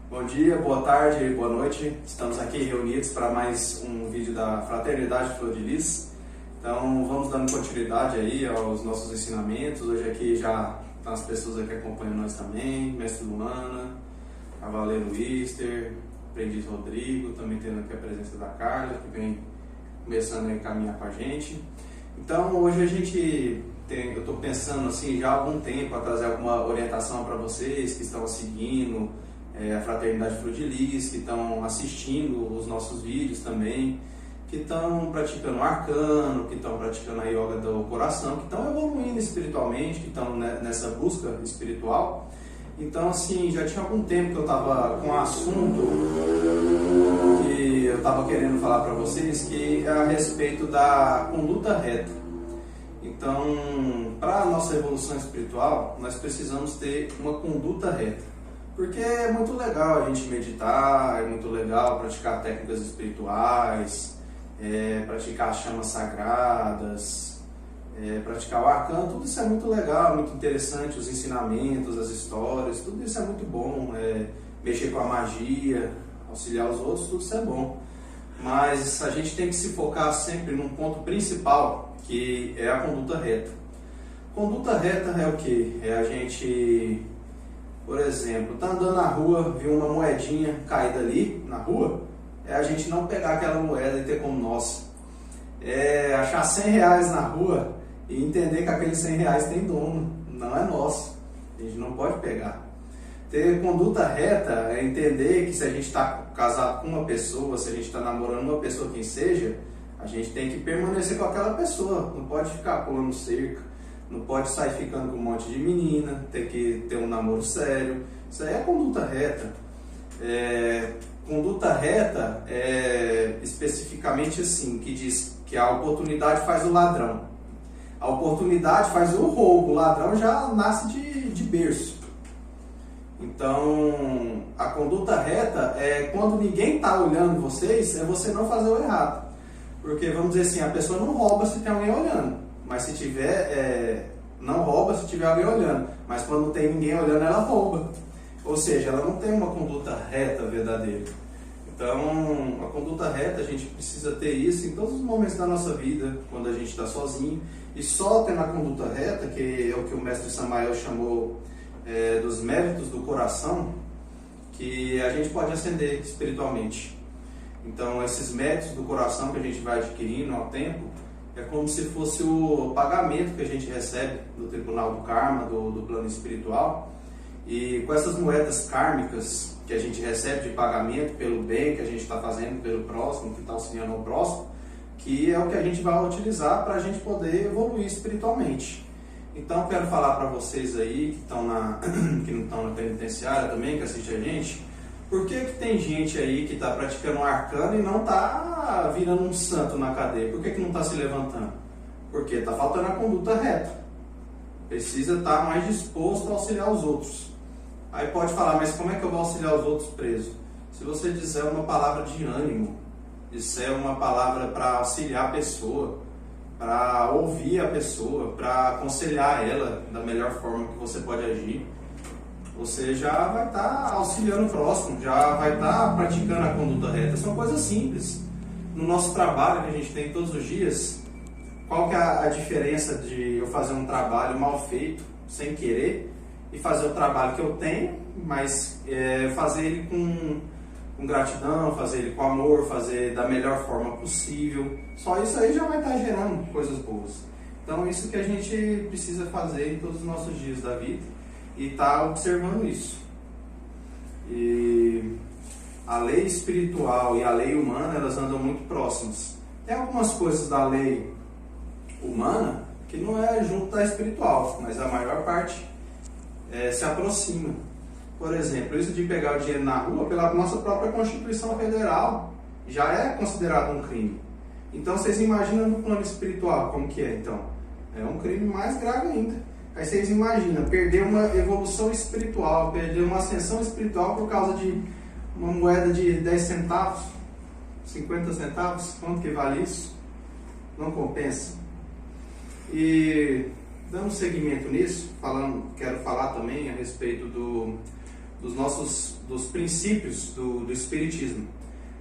Bom dia, boa tarde, boa noite. Estamos aqui reunidos para mais um vídeo da Fraternidade Flor de Lis. Então vamos dando continuidade aí aos nossos ensinamentos. Hoje aqui já estão as pessoas aqui acompanhando nós também, Mestre Luana, Cavaleiro Wister, Aprendiz Rodrigo, também tendo aqui a presença da Carla, que vem começando a caminhar com a gente. Então hoje eu estou pensando assim já há algum tempo a trazer alguma orientação para vocês que estão seguindo a Fraternidade Flor de Lis, que estão assistindo os nossos vídeos também, que estão praticando o arcano, que estão praticando a yoga do coração, que estão evoluindo espiritualmente, que estão nessa busca espiritual. Então assim, já tinha algum tempo que eu estava com um assunto que eu estava querendo falar para vocês, que é a respeito da conduta reta. Então, para a nossa evolução espiritual, nós precisamos ter uma conduta reta. Porque é muito legal a gente meditar, é muito legal praticar técnicas espirituais, praticar as chamas sagradas, praticar o arcano, tudo isso é muito legal, muito interessante, os ensinamentos, as histórias, tudo isso é muito bom, mexer com a magia, auxiliar os outros, tudo isso é bom. Mas a gente tem que se focar sempre num ponto principal, que é a conduta reta. Conduta reta é o quê? É a gente, por exemplo, tá andando na rua, viu uma moedinha caída ali na rua, é a gente não pegar aquela moeda e ter como nossa. É achar 100 reais na rua e entender que aqueles 100 reais tem dono, não é nosso. A gente não pode pegar. Ter conduta reta é entender que se a gente está casado com uma pessoa, se a gente está namorando uma pessoa, quem seja, a gente tem que permanecer com aquela pessoa, não pode ficar pulando cerca, não pode sair ficando com um monte de menina, tem que ter um namoro sério. Isso aí é conduta reta. Conduta reta é especificamente assim, que diz que a oportunidade faz o ladrão. A oportunidade faz o roubo, o ladrão já nasce de berço. Então, a conduta reta é quando ninguém está olhando vocês, é você não fazer o errado. Porque, vamos dizer assim, a pessoa não rouba se tem alguém olhando. Mas se tiver, não rouba se tiver alguém olhando. Mas quando não tem ninguém olhando, ela rouba. Ou seja, ela não tem uma conduta reta verdadeira. Então, a conduta reta, a gente precisa ter isso em todos os momentos da nossa vida, quando a gente está sozinho. E só tendo a conduta reta, que é o que o mestre Samael chamou dos méritos do coração, que a gente pode ascender espiritualmente. Então, esses méritos do coração que a gente vai adquirindo ao tempo, é como se fosse o pagamento que a gente recebe do Tribunal do Karma, do plano espiritual. E com essas moedas kármicas que a gente recebe de pagamento pelo bem que a gente está fazendo pelo próximo, que está auxiliando ao próximo, que é o que a gente vai utilizar para a gente poder evoluir espiritualmente. Então, quero falar para vocês aí que não estão na penitenciária também, que assistem a gente, por que tem gente aí que está praticando um arcano e não está virando um santo na cadeia? Por que não está se levantando? Porque está faltando a conduta reta. Precisa estar mais disposto a auxiliar os outros. Aí pode falar, mas como é que eu vou auxiliar os outros presos? Se você disser uma palavra de ânimo, disser uma palavra para auxiliar a pessoa, para ouvir a pessoa, para aconselhar ela da melhor forma que você pode agir, você já vai estar auxiliando o próximo, já vai estar praticando a conduta reta. São coisas simples. No nosso trabalho que a gente tem todos os dias, qual que é a diferença de eu fazer um trabalho mal feito, sem querer, e fazer o trabalho que eu tenho, mas fazer ele com gratidão, fazer ele com amor, fazer da melhor forma possível. Só isso aí já vai estar gerando coisas boas. Então, isso que a gente precisa fazer em todos os nossos dias da vida e estar observando isso. E a lei espiritual e a lei humana, elas andam muito próximas. Tem algumas coisas da lei humana que não é junto da espiritual, mas a maior parte se aproxima. Por exemplo, isso de pegar o dinheiro na rua, pela nossa própria Constituição Federal, já é considerado um crime. Então, vocês imaginam no plano espiritual como que é, então? É um crime mais grave ainda. Aí vocês imaginam, perder uma evolução espiritual, perder uma ascensão espiritual por causa de uma moeda de 10 centavos, 50 centavos, quanto que vale isso? Não compensa. E dando seguimento nisso, quero falar também a respeito dos princípios do Espiritismo.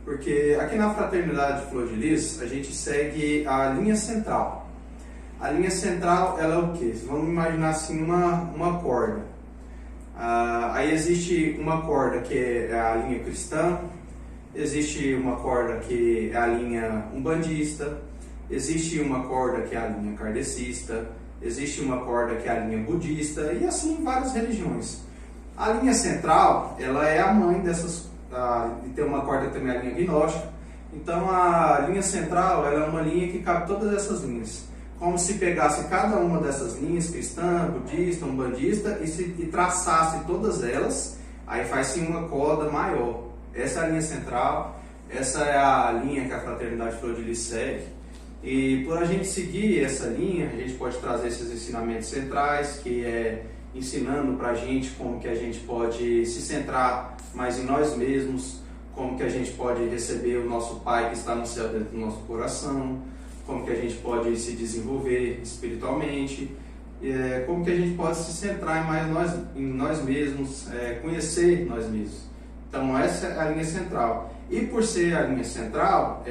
Porque aqui na Fraternidade Flor de Lis, a gente segue a linha central. A linha central, ela é o quê? Vamos imaginar assim uma corda. Aí existe uma corda que é a linha cristã, existe uma corda que é a linha umbandista, existe uma corda que é a linha kardecista, existe uma corda que é a linha budista e assim várias religiões. A linha central, ela é a mãe dessas, e tem uma corda também, a linha gnóstica. Então a linha central, ela é uma linha que cabe todas essas linhas. Como se pegasse cada uma dessas linhas, cristã, budista, umbandista, e traçasse todas elas, aí faz-se uma corda maior. Essa é a linha central, essa é a linha que a Fraternidade Flor de Lis segue. E por a gente seguir essa linha, a gente pode trazer esses ensinamentos centrais, que é ensinando para a gente como que a gente pode se centrar mais em nós mesmos, como que a gente pode receber o nosso Pai que está no céu dentro do nosso coração, como que a gente pode se desenvolver espiritualmente, como que a gente pode se centrar mais em nós mesmos, conhecer nós mesmos. Então essa é a linha central. E por ser a linha central,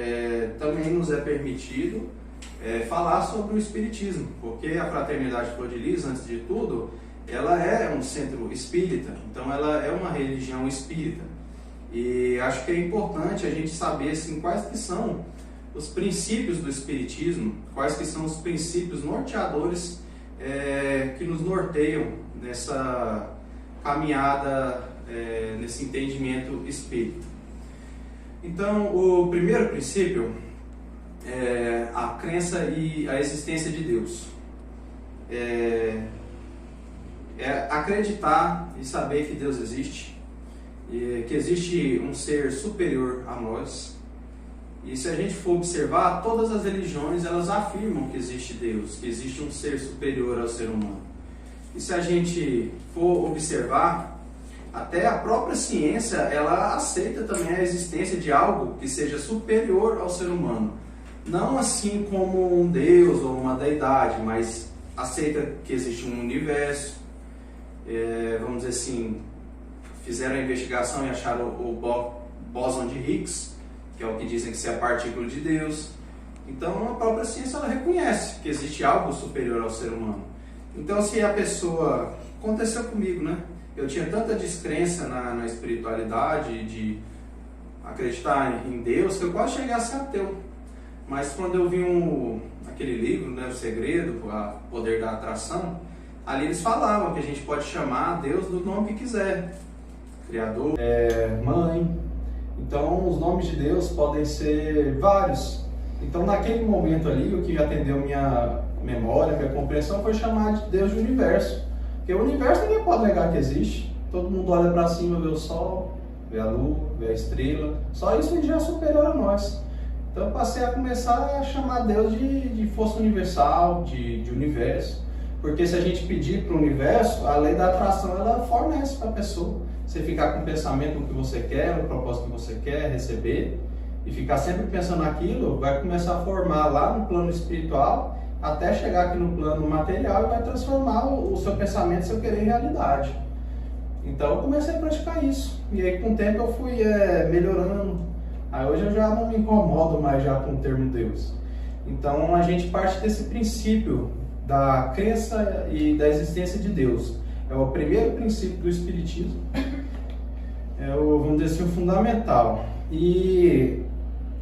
também nos é permitido falar sobre o Espiritismo, porque a Fraternidade Flor de Lis, antes de tudo, ela é um centro espírita, então ela é uma religião espírita. E acho que é importante a gente saber assim, quais que são os princípios do Espiritismo, quais que são os princípios norteadores que nos norteiam nessa caminhada, nesse entendimento espírita. Então, o primeiro princípio é a crença e a existência de Deus. É acreditar e saber que Deus existe, e que existe um ser superior a nós. E se a gente for observar, todas as religiões elas afirmam que existe Deus, que existe um ser superior ao ser humano. E se a gente for observar, até a própria ciência ela aceita também a existência de algo que seja superior ao ser humano. Não assim como um Deus ou uma deidade, mas aceita que existe um universo. Vamos dizer assim, fizeram a investigação e acharam o bóson de Higgs, que é o que dizem que é a partícula de Deus. Então a própria ciência ela reconhece que existe algo superior ao ser humano. Então se a pessoa... Aconteceu comigo, né? Eu tinha tanta descrença na espiritualidade, de acreditar em Deus, que eu quase cheguei a ser ateu. Mas quando eu vi aquele livro, né, O Segredo, o Poder da Atração, ali eles falavam que a gente pode chamar Deus do nome que quiser. Criador, Mãe. Então os nomes de Deus podem ser vários. Então naquele momento ali, o que atendeu minha memória, minha compreensão, foi chamar de Deus de universo. Porque o universo ninguém pode negar que existe. Todo mundo olha para cima, vê o sol, vê a lua, vê a estrela. Só isso já é superior a nós. Então eu passei a começar a chamar Deus de força universal, de universo. Porque se a gente pedir para o universo, a lei da atração ela fornece para a pessoa. Você ficar com o pensamento no que você quer, no propósito que você quer receber, e ficar sempre pensando naquilo, vai começar a formar lá no plano espiritual, até chegar aqui no plano material e vai transformar o seu pensamento, seu querer em realidade. Então eu comecei a praticar isso. E aí com o tempo eu fui melhorando. Aí hoje eu já não me incomodo mais já com o termo Deus. Então a gente parte desse princípio da crença e da existência de Deus. É o primeiro princípio do Espiritismo. Vamos dizer assim, o fundamental. E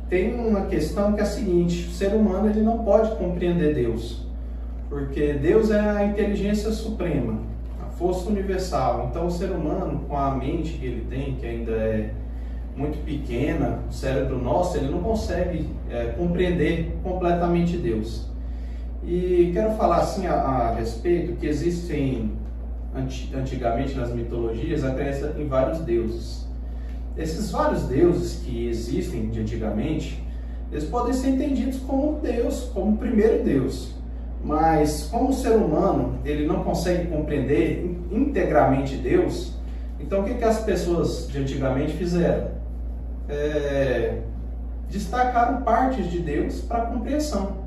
tem uma questão que é a seguinte: o ser humano ele não pode compreender Deus, porque Deus é a inteligência suprema, a força universal. Então o ser humano, com a mente que ele tem, que ainda é muito pequena, o cérebro nosso, ele não consegue compreender completamente Deus. E quero falar assim a respeito que existem antigamente nas mitologias a crença em vários deuses. Esses vários deuses que existem de antigamente, eles podem ser entendidos como Deus, como o primeiro Deus. Mas como o ser humano ele não consegue compreender integralmente Deus, então o que as pessoas de antigamente fizeram? Destacaram partes de Deus para compreensão.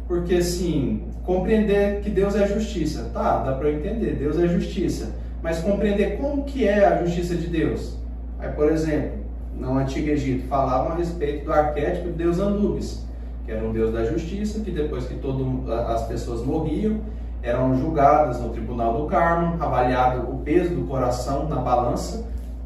Porque assim, compreender que Deus é justiça, tá, dá para eu entender, Deus é justiça. mas compreender como que é a justiça de Deus. Aí, por exemplo, no Antigo Egito falavam a respeito do arquétipo de Deus Anubis, que era um Deus da justiça, que depois que as pessoas morriam, eram julgadas no tribunal do Carmo, avaliado o peso do coração na balança,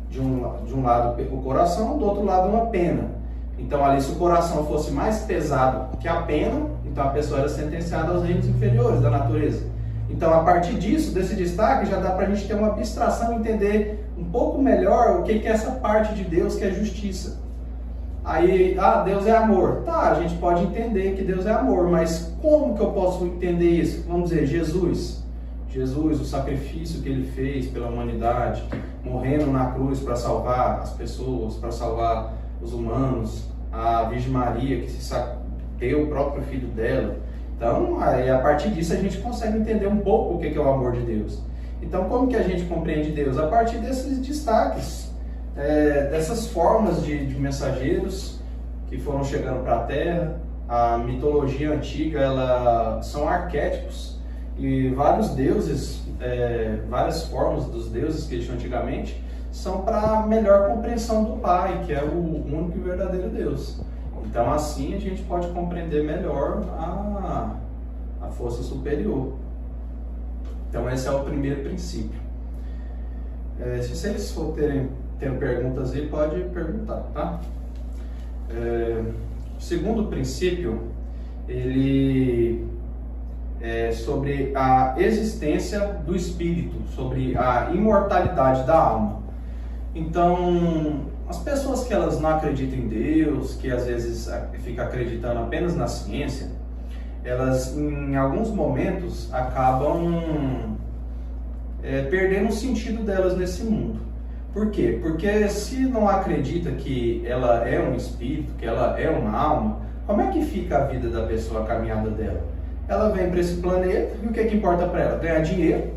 de um lado o coração, do outro lado uma pena. Então ali, se o coração fosse mais pesado que a pena, então a pessoa era sentenciada aos reinos inferiores da natureza. Então, a partir disso, desse destaque, já dá para a gente ter uma abstração e entender um pouco melhor o que é essa parte de Deus que é justiça. Aí, Deus é amor. Tá, a gente pode entender que Deus é amor, mas como que eu posso entender isso? Vamos dizer, Jesus, o sacrifício que ele fez pela humanidade, morrendo na cruz para salvar as pessoas, para salvar os humanos, a Virgem Maria que se deu o próprio filho dela. Então, aí, a partir disso, a gente consegue entender um pouco o que é o amor de Deus. Então, como que a gente compreende Deus? A partir desses destaques, dessas formas de mensageiros que foram chegando para a Terra. A mitologia antiga, são arquétipos e vários deuses, várias formas dos deuses que existiam antigamente, são para melhor compreensão do Pai, que é o único e verdadeiro Deus. Então, assim, a gente pode compreender melhor a força superior. Então, esse é o primeiro princípio. Se vocês for tendo perguntas aí, pode perguntar, tá? O segundo princípio, ele é sobre a existência do espírito, sobre a imortalidade da alma. Então, as pessoas que elas não acreditam em Deus, que às vezes ficam acreditando apenas na ciência, elas em alguns momentos acabam perdendo o sentido delas nesse mundo. Por quê? Porque se não acredita que ela é um espírito, que ela é uma alma, como é que fica a vida da pessoa, a caminhada dela? Ela vem para esse planeta e o que importa para ela? Ganhar dinheiro,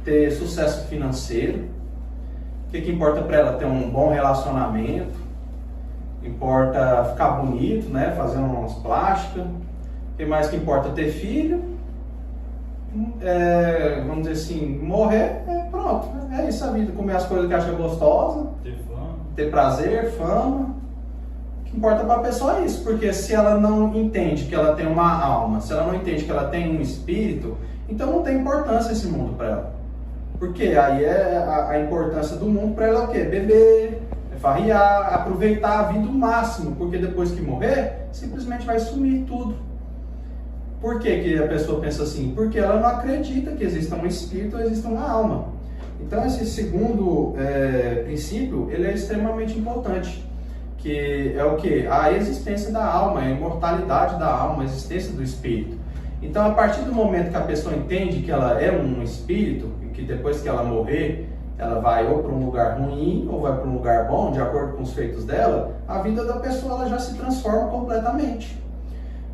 ter sucesso financeiro. O que importa para ela? Ter um bom relacionamento, importa ficar bonito, né? Fazer umas plásticas. O que mais que importa? Ter filho, vamos dizer assim, morrer, pronto, é isso a vida. Comer as coisas que acha gostosa, ter prazer, fama. O que importa para a pessoa é isso, porque se ela não entende que ela tem uma alma, se ela não entende que ela tem um espírito, então não tem importância esse mundo para ela. Porque aí a importância do mundo para ela é o quê? Beber, farriar, aproveitar a vida o máximo, porque depois que morrer, simplesmente vai sumir tudo. Por que a pessoa pensa assim? Porque ela não acredita que exista um espírito ou exista uma alma. Então esse segundo princípio, ele é extremamente importante, que é o quê? A existência da alma, a imortalidade da alma, a existência do espírito. Então, a partir do momento que a pessoa entende que ela é um espírito, e que depois que ela morrer, ela vai ou para um lugar ruim, ou vai para um lugar bom, de acordo com os feitos dela, a vida da pessoa ela já se transforma completamente.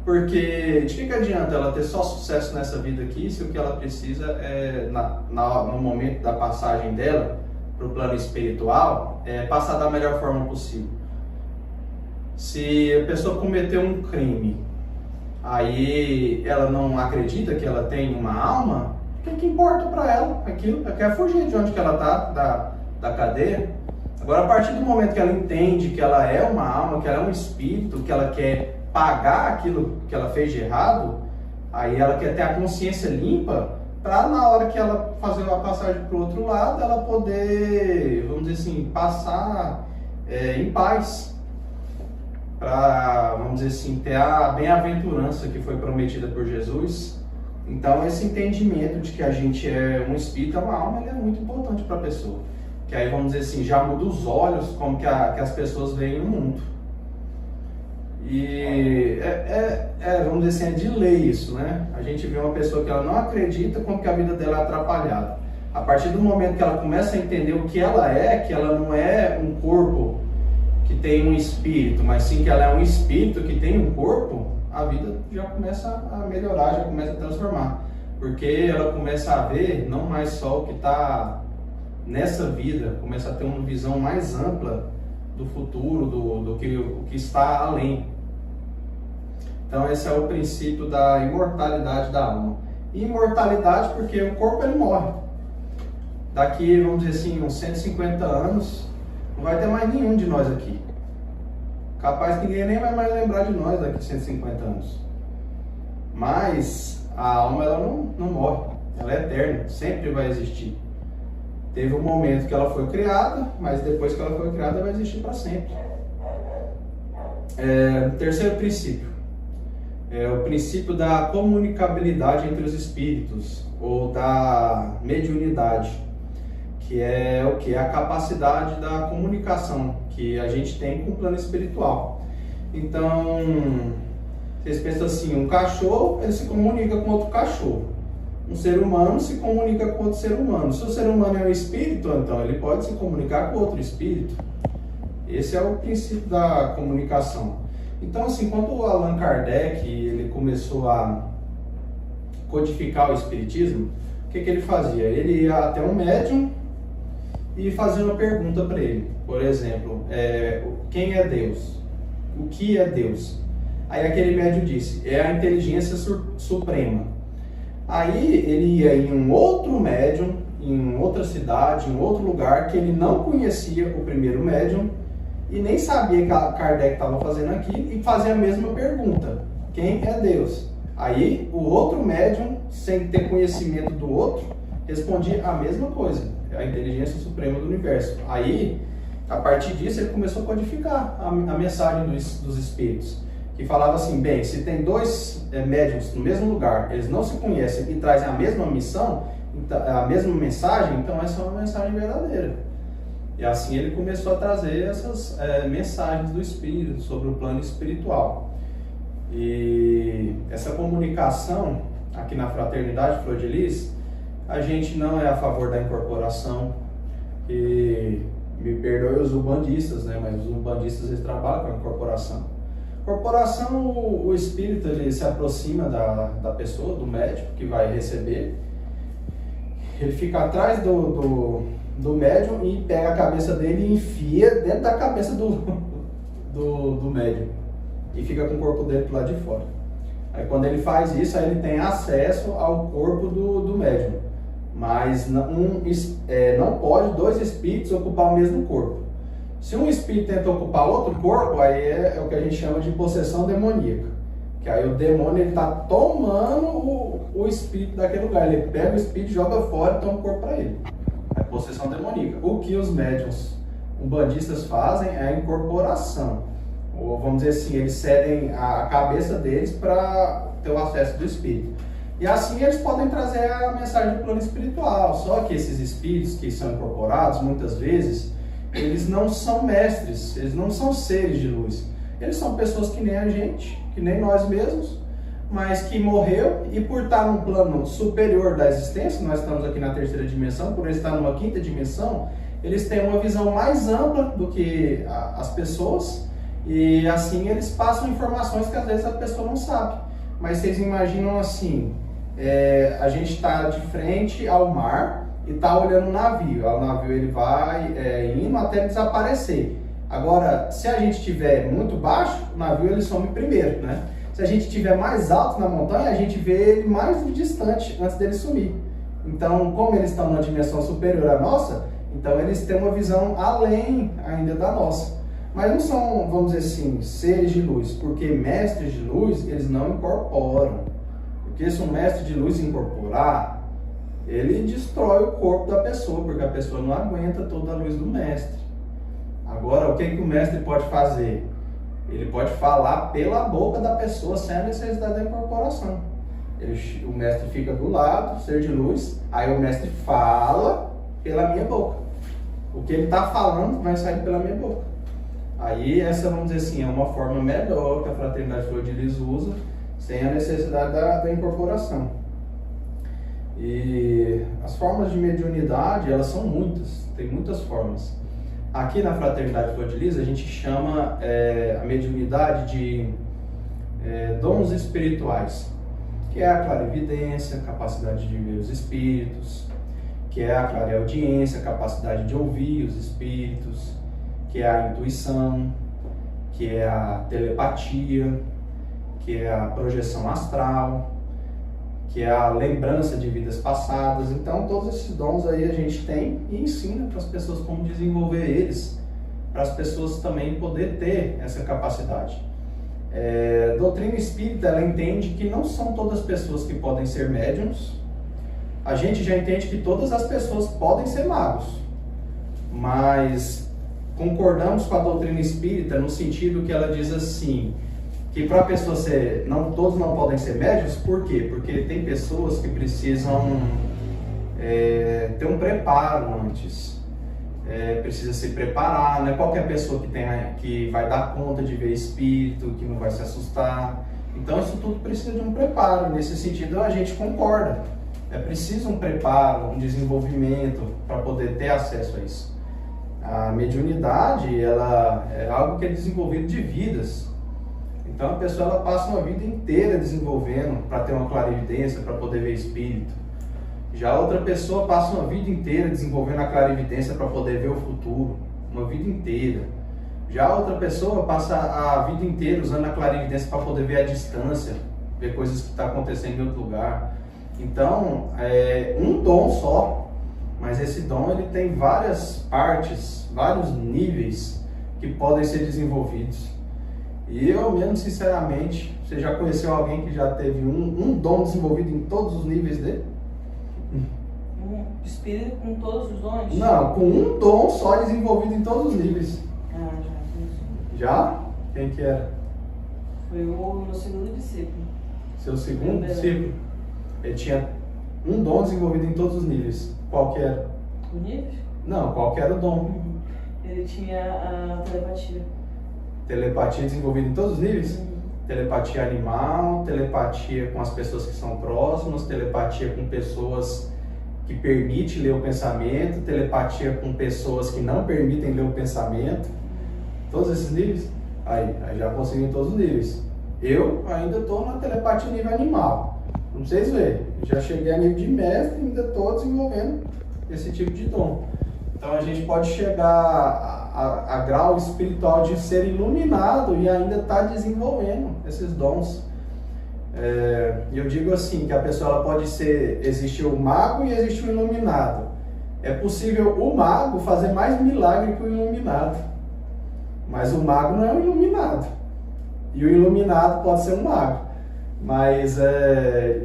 Porque de que adianta ela ter só sucesso nessa vida aqui, se o que ela precisa é, no momento da passagem dela para o plano espiritual, passar da melhor forma possível. Se a pessoa cometeu um crime, aí ela não acredita que ela tem uma alma, o que importa para ela aquilo? Ela quer fugir de onde que ela está, da cadeia. Agora, a partir do momento que ela entende que ela é uma alma, que ela é um espírito, que ela quer pagar aquilo que ela fez de errado, aí ela quer ter a consciência limpa para na hora que ela fazer uma passagem para o outro lado, ela poder, vamos dizer assim, passar em paz, para, vamos dizer assim, ter a bem-aventurança que foi prometida por Jesus. Então esse entendimento de que a gente é um espírito, é uma alma, ele é muito importante para a pessoa, que aí, vamos dizer assim, já muda os olhos como que as pessoas veem o mundo. E vamos dizer assim, é de lei isso, né? A gente vê uma pessoa que ela não acredita como que a vida dela é atrapalhada. A partir do momento que ela começa a entender o que ela é, que ela não é um corpo que tem um espírito, mas sim que ela é um espírito que tem um corpo, a vida já começa a melhorar, já começa a transformar. Porque ela começa a ver não mais só o que está nessa vida, começa a ter uma visão mais ampla do futuro, do que está além. Então esse é o princípio da imortalidade da alma. Imortalidade porque o corpo ele morre. daqui, vamos dizer assim, uns 150 anos, não vai ter mais nenhum de nós aqui. Capaz que ninguém nem vai mais lembrar de nós daqui a 150 anos. Mas a alma, ela não morre, ela é eterna, sempre vai existir. Teve um momento que ela foi criada, mas depois que ela foi criada, vai existir para sempre. Terceiro princípio, o princípio da comunicabilidade entre os espíritos, ou da mediunidade, que é o que? A capacidade da comunicação que a gente tem com o plano espiritual. Então, vocês pensam assim, um cachorro, ele se comunica com outro cachorro. Um ser humano se comunica com outro ser humano. Se o ser humano é um espírito, então ele pode se comunicar com outro espírito. Esse é o princípio da comunicação. Então, assim, quando o Allan Kardec ele começou a codificar o espiritismo, o que ele fazia? Ele ia até um médium e fazia uma pergunta para ele. Por exemplo, quem é Deus? O que é Deus? Aí aquele médium disse, é a inteligência suprema. Aí ele ia em um outro médium, em outra cidade, em outro lugar, que ele não conhecia o primeiro médium e nem sabia que Kardec estava fazendo aqui, e fazia a mesma pergunta, quem é Deus? Aí o outro médium, sem ter conhecimento do outro, respondia a mesma coisa, a inteligência suprema do universo. Aí, a partir disso, ele começou a codificar a mensagem dos espíritos, que falava assim, bem, se tem dois médiums no mesmo lugar, eles não se conhecem e trazem a mesma missão, a mesma mensagem, então essa é uma mensagem verdadeira. E assim ele começou a trazer essas mensagens do espírito sobre o plano espiritual. E essa comunicação, aqui na Fraternidade Flor de Lis, a gente não é a favor da incorporação, e me perdoe os umbandistas, né? Mas os umbandistas eles trabalham com a incorporação. Corporação, o espírito ele se aproxima da pessoa, do médium que vai receber, ele fica atrás do médium e pega a cabeça dele e enfia dentro da cabeça do médium e fica com o corpo dele pro lado de fora. Aí quando ele faz isso, aí ele tem acesso ao corpo do médium, mas não pode dois espíritos ocupar o mesmo corpo. Se um espírito tenta ocupar outro corpo, aí é o que a gente chama de possessão demoníaca. Que aí o demônio está tomando o espírito daquele lugar. Ele pega o espírito, joga fora e toma o corpo para ele. É possessão demoníaca. O que os médiuns umbandistas fazem é a incorporação. Ou vamos dizer assim, eles cedem a cabeça deles para ter o acesso do espírito. E assim eles podem trazer a mensagem do plano espiritual. Só que esses espíritos que são incorporados, muitas vezes, eles não são mestres, eles não são seres de luz. Eles são pessoas que nem a gente, que nem nós mesmos, mas que morreu e por estar num plano superior da existência, nós estamos aqui na terceira dimensão, por eles estar numa quinta dimensão, eles têm uma visão mais ampla do que as pessoas e assim eles passam informações que às vezes a pessoa não sabe. Mas vocês imaginam assim, a gente está de frente ao mar e está olhando o navio. O navio ele vai indo até desaparecer. Agora, se a gente estiver muito baixo, o navio ele some primeiro, né? Se a gente estiver mais alto na montanha, a gente vê ele mais distante antes dele sumir. Então, como eles estão numa dimensão superior à nossa, então eles têm uma visão além ainda da nossa. Mas não são, vamos dizer assim, seres de luz, porque mestres de luz, eles não incorporam. Porque se um mestre de luz incorporar, ele destrói o corpo da pessoa, porque a pessoa não aguenta toda a luz do mestre. Agora, o que o mestre pode fazer? Ele pode falar pela boca da pessoa sem a necessidade da incorporação. O mestre fica do lado, ser de luz, aí o mestre fala pela minha boca. O que ele está falando vai sair pela minha boca. Aí essa, vamos dizer assim, é uma forma melhor que a Fraternidade Flor de Lis usa, sem a necessidade da incorporação. E as formas de mediunidade, elas são muitas, tem muitas formas. Aqui na Fraternidade Flor de Lis, a gente chama a mediunidade de dons espirituais, que é a clarividência, capacidade de ver os espíritos, que é a clareaudiência, capacidade de ouvir os espíritos, que é a intuição, que é a telepatia, que é a projeção astral, que é a lembrança de vidas passadas. Então, todos esses dons aí a gente tem e ensina para as pessoas como desenvolver eles, para as pessoas também poder ter essa capacidade. Doutrina espírita, ela entende que não são todas as pessoas que podem ser médiums. A gente já entende que todas as pessoas podem ser magos, mas concordamos com a doutrina espírita no sentido que ela diz assim, que para a pessoa ser, todos não podem ser médiums. Por quê? Porque tem pessoas que precisam ter um preparo antes, precisa se preparar, não é qualquer pessoa que vai dar conta de ver espírito, que não vai se assustar. Então isso tudo precisa de um preparo. Nesse sentido a gente concorda, é preciso um preparo, um desenvolvimento para poder ter acesso a isso. A mediunidade, ela é algo que é desenvolvido de vidas. Então a pessoa ela passa uma vida inteira desenvolvendo para ter uma clarividência, para poder ver espírito. Já outra pessoa passa uma vida inteira desenvolvendo a clarividência para poder ver o futuro, uma vida inteira. Já outra pessoa passa a vida inteira usando a clarividência para poder ver a distância, ver coisas que estão acontecendo em outro lugar. Então, é um dom só, mas esse dom ele tem várias partes, vários níveis que podem ser desenvolvidos. E eu mesmo, sinceramente, você já conheceu alguém que já teve um dom desenvolvido em todos os níveis dele? Um espírito com todos os dons? Não, com um dom só desenvolvido em todos os níveis. Ah, já. Já? Quem que era? Foi o meu segundo discípulo. Seu segundo discípulo? Ele tinha um dom desenvolvido em todos os níveis. Qual que era? O nível? Não, qual que era o dom? Ele tinha a telepatia. Telepatia desenvolvida em todos os níveis? Telepatia animal, telepatia com as pessoas que são próximas, telepatia com pessoas que permitem ler o pensamento, telepatia com pessoas que não permitem ler o pensamento. Todos esses níveis? Aí já consegui em todos os níveis. Eu ainda estou na telepatia nível animal. Não sei se ver. Já cheguei a nível de mestre e ainda estou desenvolvendo esse tipo de dom. Então a gente pode chegar a grau espiritual de ser iluminado e ainda está desenvolvendo esses dons. Eu digo assim, que a pessoa ela pode ser, existe o mago e existe o iluminado. É possível o mago fazer mais milagre que o iluminado, mas o mago não é um iluminado. E o iluminado pode ser um mago. Mas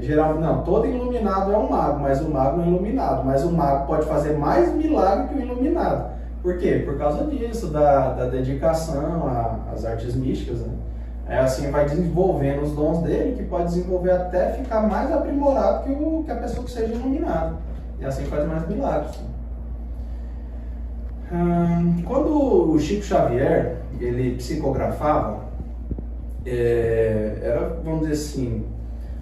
geral, não, todo iluminado é um mago, mas o mago não é iluminado. Mas o mago pode fazer mais milagre que o iluminado. Por quê? Por causa disso, da dedicação às artes místicas, né? Assim vai desenvolvendo os dons dele, que pode desenvolver até ficar mais aprimorado que a pessoa que seja iluminada. E assim faz mais milagres. Quando o Chico Xavier ele psicografava, era, vamos dizer assim,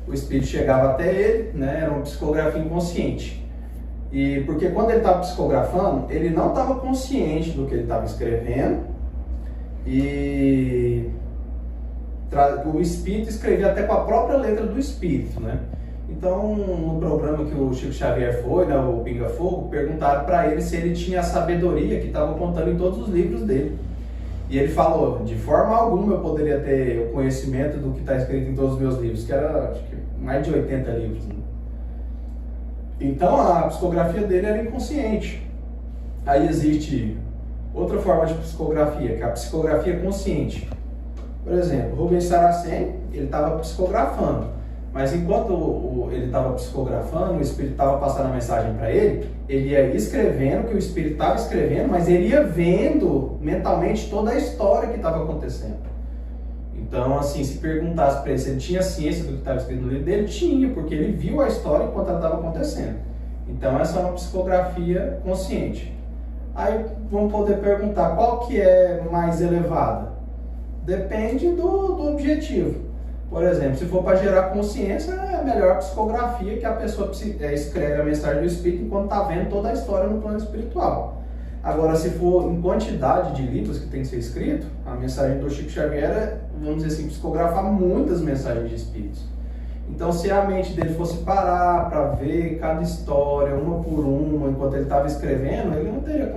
o espírito chegava até ele, né, era uma psicografia inconsciente. E porque quando ele estava psicografando, ele não estava consciente do que ele estava escrevendo, e o espírito escrevia até com a própria letra do espírito, né? Então, no programa que o Chico Xavier foi, né, o Pinga Fogo, perguntaram para ele se ele tinha a sabedoria que estava contando em todos os livros dele. E ele falou, de forma alguma eu poderia ter o conhecimento do que está escrito em todos os meus livros, que era, acho que, mais de 80 livros. Né? Então, a psicografia dele era inconsciente. Aí existe outra forma de psicografia, que é a psicografia consciente. Por exemplo, Rubens Saracen, ele estava psicografando, mas enquanto ele estava psicografando, o espírito estava passando a mensagem para ele, ele ia escrevendo o que o espírito estava escrevendo, mas ele ia vendo mentalmente toda a história que estava acontecendo. Então, assim, se perguntasse para ele se ele tinha ciência do que estava escrito no livro dele, tinha, porque ele viu a história enquanto ela estava acontecendo. Então, essa é uma psicografia consciente. Aí, vamos poder perguntar, qual que é mais elevada? Depende do objetivo. Por exemplo, se for para gerar consciência, é a melhor psicografia que a pessoa escreve a mensagem do espírito enquanto está vendo toda a história no plano espiritual. Agora, se for em quantidade de livros que tem que ser escrito, a mensagem do Chico Xavier é, vamos dizer assim, psicografar muitas mensagens de espíritos. Então, se a mente dele fosse parar para ver cada história, uma por uma, enquanto ele estava escrevendo, ele não teria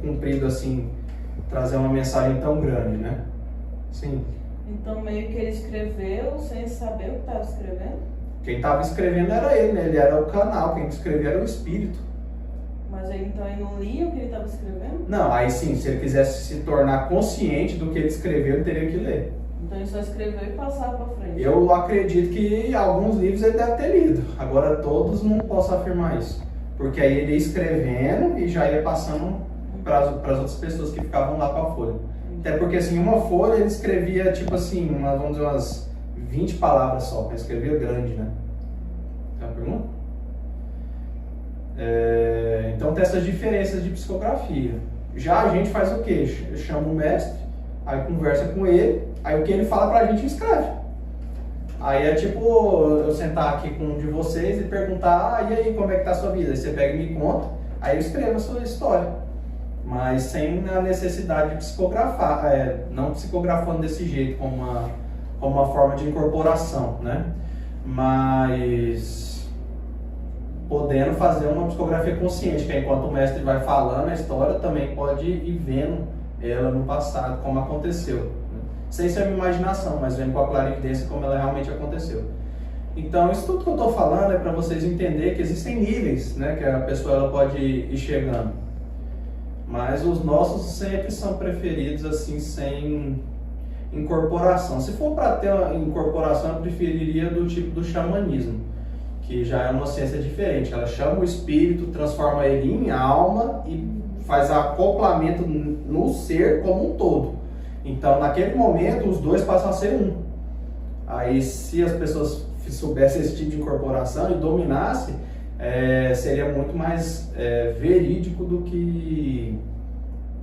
cumprido, assim, trazer uma mensagem tão grande, né? Sim. Então, meio que ele escreveu sem saber o que estava escrevendo? Quem estava escrevendo era ele, né? Ele era o canal, quem escrevia era o espírito. Mas aí então ele não lia o que ele estava escrevendo? Não, aí sim, se ele quisesse se tornar consciente do que ele escreveu, ele teria que ler. Então ele só escreveu e passava para frente. Eu acredito que alguns livros ele deve ter lido. Agora todos não posso afirmar isso. Porque aí ele ia escrevendo e já ia passando para as outras pessoas que ficavam lá com a folha. Até porque assim, uma folha ele escrevia tipo assim, vamos dizer umas 20 palavras só. Ele escrevia grande, né? Tem uma pergunta? Então tem essas diferenças de psicografia. Já a gente faz o quê? Chama o mestre, aí conversa com ele, aí o que ele fala pra gente escreve. Aí é tipo eu sentar aqui com um de vocês e perguntar, e aí, como é que tá a sua vida? Aí você pega e me conta, aí eu escrevo a sua história. Mas sem a necessidade de psicografar, não psicografando desse jeito, como uma forma de incorporação, né? Mas podendo fazer uma psicografia consciente, que enquanto o mestre vai falando a história, também pode ir vendo ela no passado, como aconteceu. Sem ser a minha imaginação, mas vendo com a clarividência como ela realmente aconteceu. Então, isso tudo que eu estou falando é para vocês entenderem que existem níveis, né, que a pessoa ela pode ir chegando. Mas os nossos sempre são preferidos assim, sem incorporação. Se for para ter uma incorporação, eu preferiria do tipo do xamanismo, que já é uma ciência diferente. Ela chama o espírito, transforma ele em alma e faz acoplamento no ser como um todo. Então, naquele momento, os dois passam a ser um. Aí, se as pessoas soubessem esse tipo de incorporação e dominassem, seria muito mais verídico do que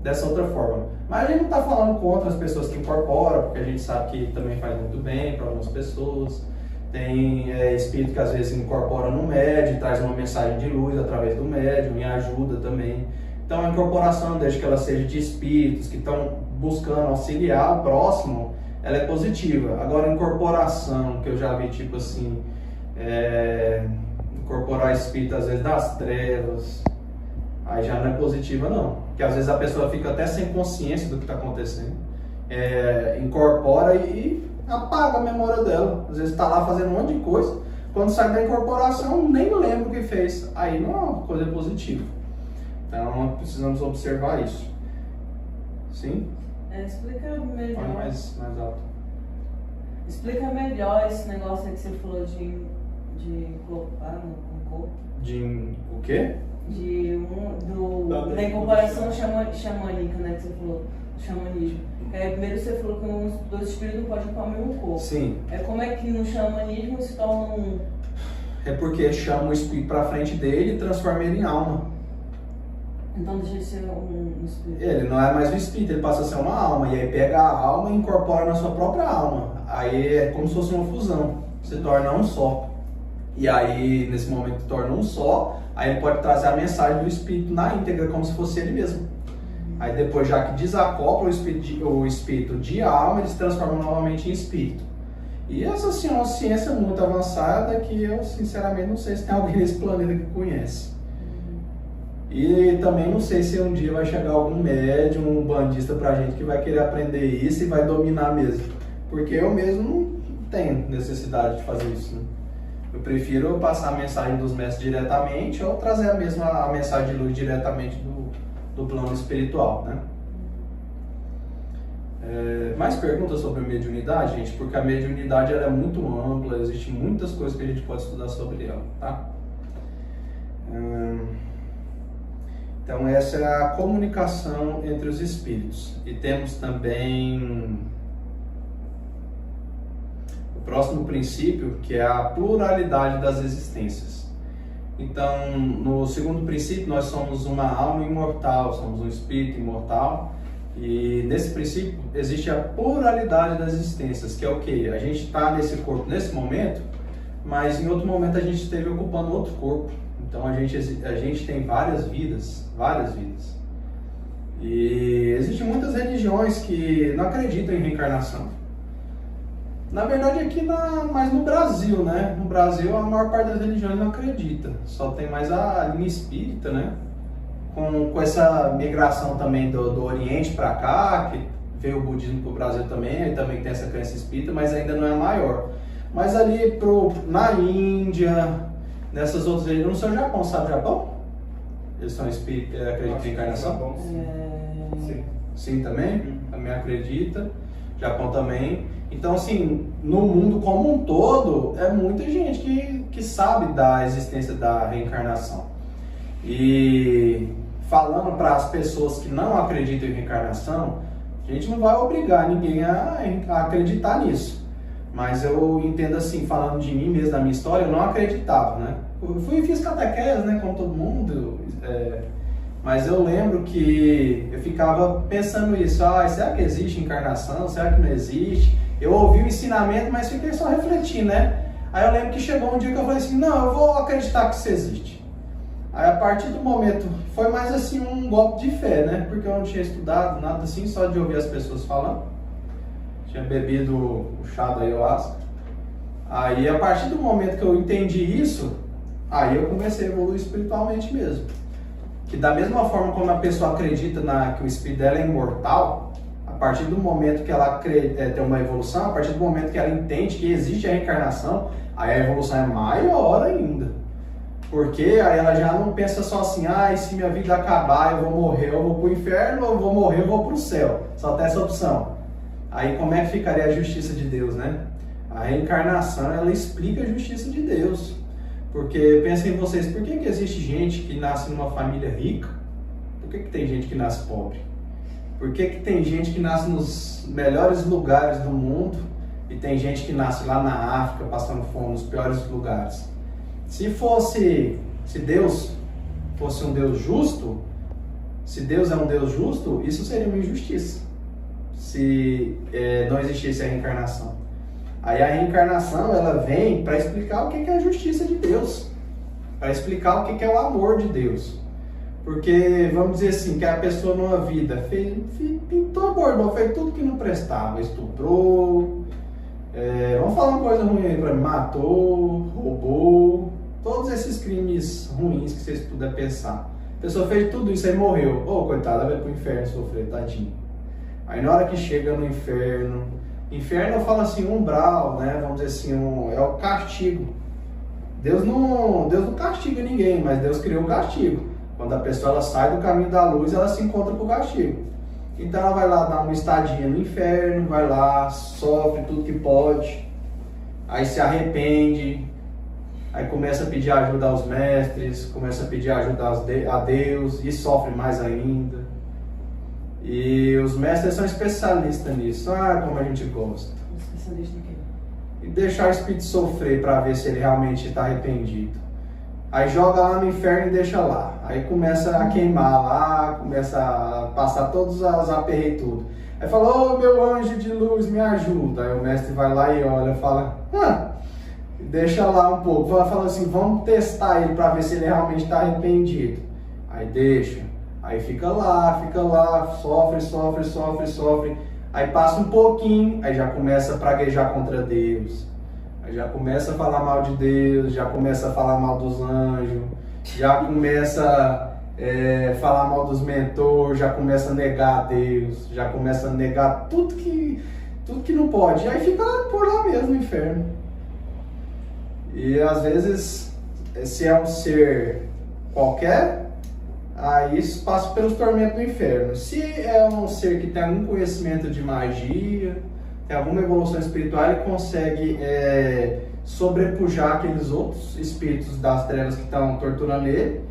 dessa outra forma. Mas a gente não está falando contra as pessoas que incorporam, porque a gente sabe que também faz muito bem para algumas pessoas. Tem espírito que às vezes incorpora no médium, traz uma mensagem de luz através do médium e ajuda também. Então a incorporação, desde que ela seja de espíritos que estão buscando auxiliar o próximo, ela é positiva. Agora a incorporação, que eu já vi tipo assim, incorporar espírito às vezes das trevas, aí já não é positiva não. Porque às vezes a pessoa fica até sem consciência do que está acontecendo. Incorpora e apaga a memória dela. Às vezes está lá fazendo um monte de coisa, quando sai da incorporação nem lembra o que fez. Aí não é uma coisa positiva. Então precisamos observar isso. Sim? Explica melhor. Põe mais alto. Explica melhor esse negócio aí que você falou de incorporar no corpo. De o quê? Da incorporação xamânica, né, que você falou, do xamanismo. Primeiro você falou que os dois espíritos não podem ocupar o mesmo corpo. Sim. Como é que no xamanismo se torna um? É porque chama o espírito para frente dele e transforma ele em alma. Então deixa de ser um espírito. Ele não é mais um espírito, ele passa a ser uma alma. E aí pega a alma e incorpora na sua própria alma. Aí é como se fosse uma fusão, se torna um só. E aí, nesse momento que torna um só, aí ele pode trazer a mensagem do espírito na íntegra, como se fosse ele mesmo. Aí depois, já que desacopla o espírito de alma, ele se transforma novamente em espírito. E essa assim, é uma ciência muito avançada que eu, sinceramente, não sei se tem alguém nesse planeta que conhece. E também não sei se um dia vai chegar algum médium, um bandista pra gente que vai querer aprender isso e vai dominar mesmo. Porque eu mesmo não tenho necessidade de fazer isso, né? Eu prefiro passar a mensagem dos mestres diretamente ou trazer a mensagem de luz diretamente do plano espiritual, né? Mais perguntas sobre a mediunidade, gente? Porque a mediunidade ela é muito ampla, existem muitas coisas que a gente pode estudar sobre ela, tá? Então essa é a comunicação entre os espíritos. E temos também o próximo princípio, que é a pluralidade das existências. Então, no segundo princípio, nós somos uma alma imortal, somos um espírito imortal. E nesse princípio existe a pluralidade das existências, que é o que? A gente está nesse corpo nesse momento, mas em outro momento a gente esteve ocupando outro corpo. Então a gente tem várias vidas. E existem muitas religiões que não acreditam em reencarnação. Na verdade aqui mais no Brasil, né? No Brasil a maior parte das religiões não acredita. Só tem mais a linha espírita, né? Com essa migração também do Oriente para cá, que veio o budismo para o Brasil também, aí também tem essa crença espírita, mas ainda não é a maior. Mas ali na Índia, nessas outras regiões, no seu Japão, sabe Japão? Eles são espíritas, acreditam em encarnação? Sim. Sim, também? Também acredita. Japão também. Então, assim, no mundo como um todo, é muita gente que sabe da existência da reencarnação. E falando para as pessoas que não acreditam em reencarnação, a gente não vai obrigar ninguém a acreditar nisso. Mas eu entendo assim, falando de mim mesmo, da minha história, eu não acreditava, né? Eu fiz catequese, né, como todo mundo, mas eu lembro que eu ficava pensando isso, será que existe encarnação? Será que não existe? Eu ouvi o ensinamento, mas fiquei só refletindo, né? Aí eu lembro que chegou um dia que eu falei assim, não, eu vou acreditar que isso existe. Aí a partir do momento, foi mais assim um golpe de fé, né? Porque eu não tinha estudado nada assim, só de ouvir as pessoas falando. Tinha bebido o chá da ayahuasca. Aí a partir do momento que eu entendi isso, aí eu comecei a evoluir espiritualmente mesmo. Que da mesma forma como a pessoa acredita que o espírito dela é imortal, a partir do momento que ela tem uma evolução, a partir do momento que ela entende que existe a reencarnação, aí a evolução é maior ainda. Porque aí ela já não pensa só assim, se minha vida acabar, eu vou morrer, eu vou pro inferno, eu vou morrer, eu vou pro céu. Só tem essa opção. Aí como é que ficaria a justiça de Deus, né? A reencarnação, ela explica a justiça de Deus. Porque pensem em vocês, por que existe gente que nasce numa família rica? Por que tem gente que nasce pobre? Por que tem gente que nasce nos melhores lugares do mundo e tem gente que nasce lá na África, passando fome, nos piores lugares? Se Deus fosse um Deus justo, se Deus é um Deus justo, isso seria uma injustiça. Se não existisse a reencarnação. Aí a reencarnação, ela vem para explicar o que é a justiça de Deus, para explicar o que é o amor de Deus. Porque, vamos dizer assim, que a pessoa numa vida pintou, bordou, fez tudo que não prestava, estuprou, vamos falar uma coisa ruim aí para mim, matou, roubou, todos esses crimes ruins que vocês puderem pensar. A pessoa fez tudo isso e morreu. Coitada, vai pro inferno sofrer, tadinho. Aí na hora que chega no inferno eu falo assim, umbral, né? Vamos dizer assim, é o castigo. Deus não castiga ninguém, mas Deus criou um castigo. Quando a pessoa ela sai do caminho da luz, ela se encontra com o castigo. Então ela vai lá dar uma estadinha no inferno, vai lá, sofre tudo que pode, aí se arrepende, aí começa a pedir ajuda aos mestres, começa a pedir ajuda a Deus e sofre mais ainda. E os mestres são especialistas nisso. Como a gente gosta. Especialista em quê? E deixar o espírito sofrer para ver se ele realmente está arrependido. Aí joga lá no inferno e deixa lá. Aí começa a queimar lá, começa a passar todos os aperreios tudo. Aí fala, meu anjo de luz, me ajuda. Aí o mestre vai lá e olha e fala, deixa lá um pouco. Fala assim, vamos testar ele para ver se ele realmente está arrependido. Aí deixa. Aí fica lá, sofre. Aí passa um pouquinho, aí já começa a praguejar contra Deus. Aí já começa a falar mal de Deus, já começa a falar mal dos anjos, já começa a falar mal dos mentores, já começa a negar a Deus, já começa a negar tudo que não pode. E aí fica por lá mesmo no inferno. E às vezes, se é um ser qualquer, aí isso passa pelos tormentos do inferno. Se é um ser que tem algum conhecimento de magia, tem alguma evolução espiritual, ele consegue sobrepujar aqueles outros espíritos das trevas que estão torturando ele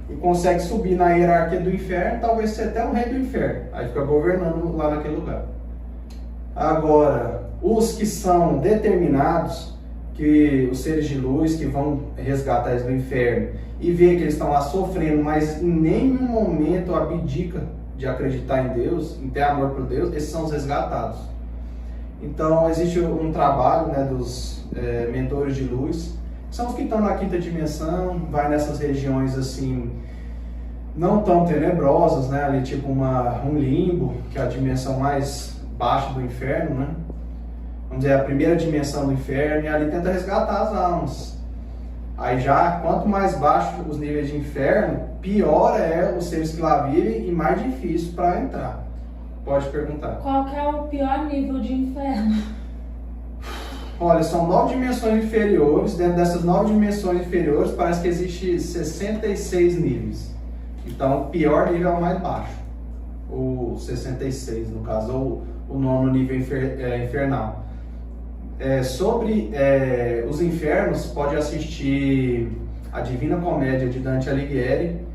e consegue subir na hierarquia do inferno, talvez ser até um rei do inferno. Aí fica governando lá naquele lugar. Agora, os que são determinados, que os seres de luz que vão resgatar eles do inferno e ver que eles estão lá sofrendo, mas em nenhum momento abdica de acreditar em Deus, em ter amor por Deus, esses são os resgatados. Então existe um trabalho, né, dos mentores de luz, que são os que estão na quinta dimensão, vai nessas regiões assim não tão tenebrosas, né, ali tipo um limbo, que é a dimensão mais baixa do inferno, né? Vamos dizer, a primeira dimensão do inferno, e ali tenta resgatar as almas. Aí já, quanto mais baixo os níveis de inferno, pior é os seres que lá vivem e mais difícil para entrar. Pode perguntar. Qual que é o pior nível de inferno? Olha, são 9 dimensões inferiores. Dentro dessas 9 dimensões inferiores, parece que existe 66 níveis. Então, o pior nível é o mais baixo. O 66, no caso, ou o 9º nível infernal. Sobre os infernos, pode assistir a Divina Comédia de Dante Alighieri.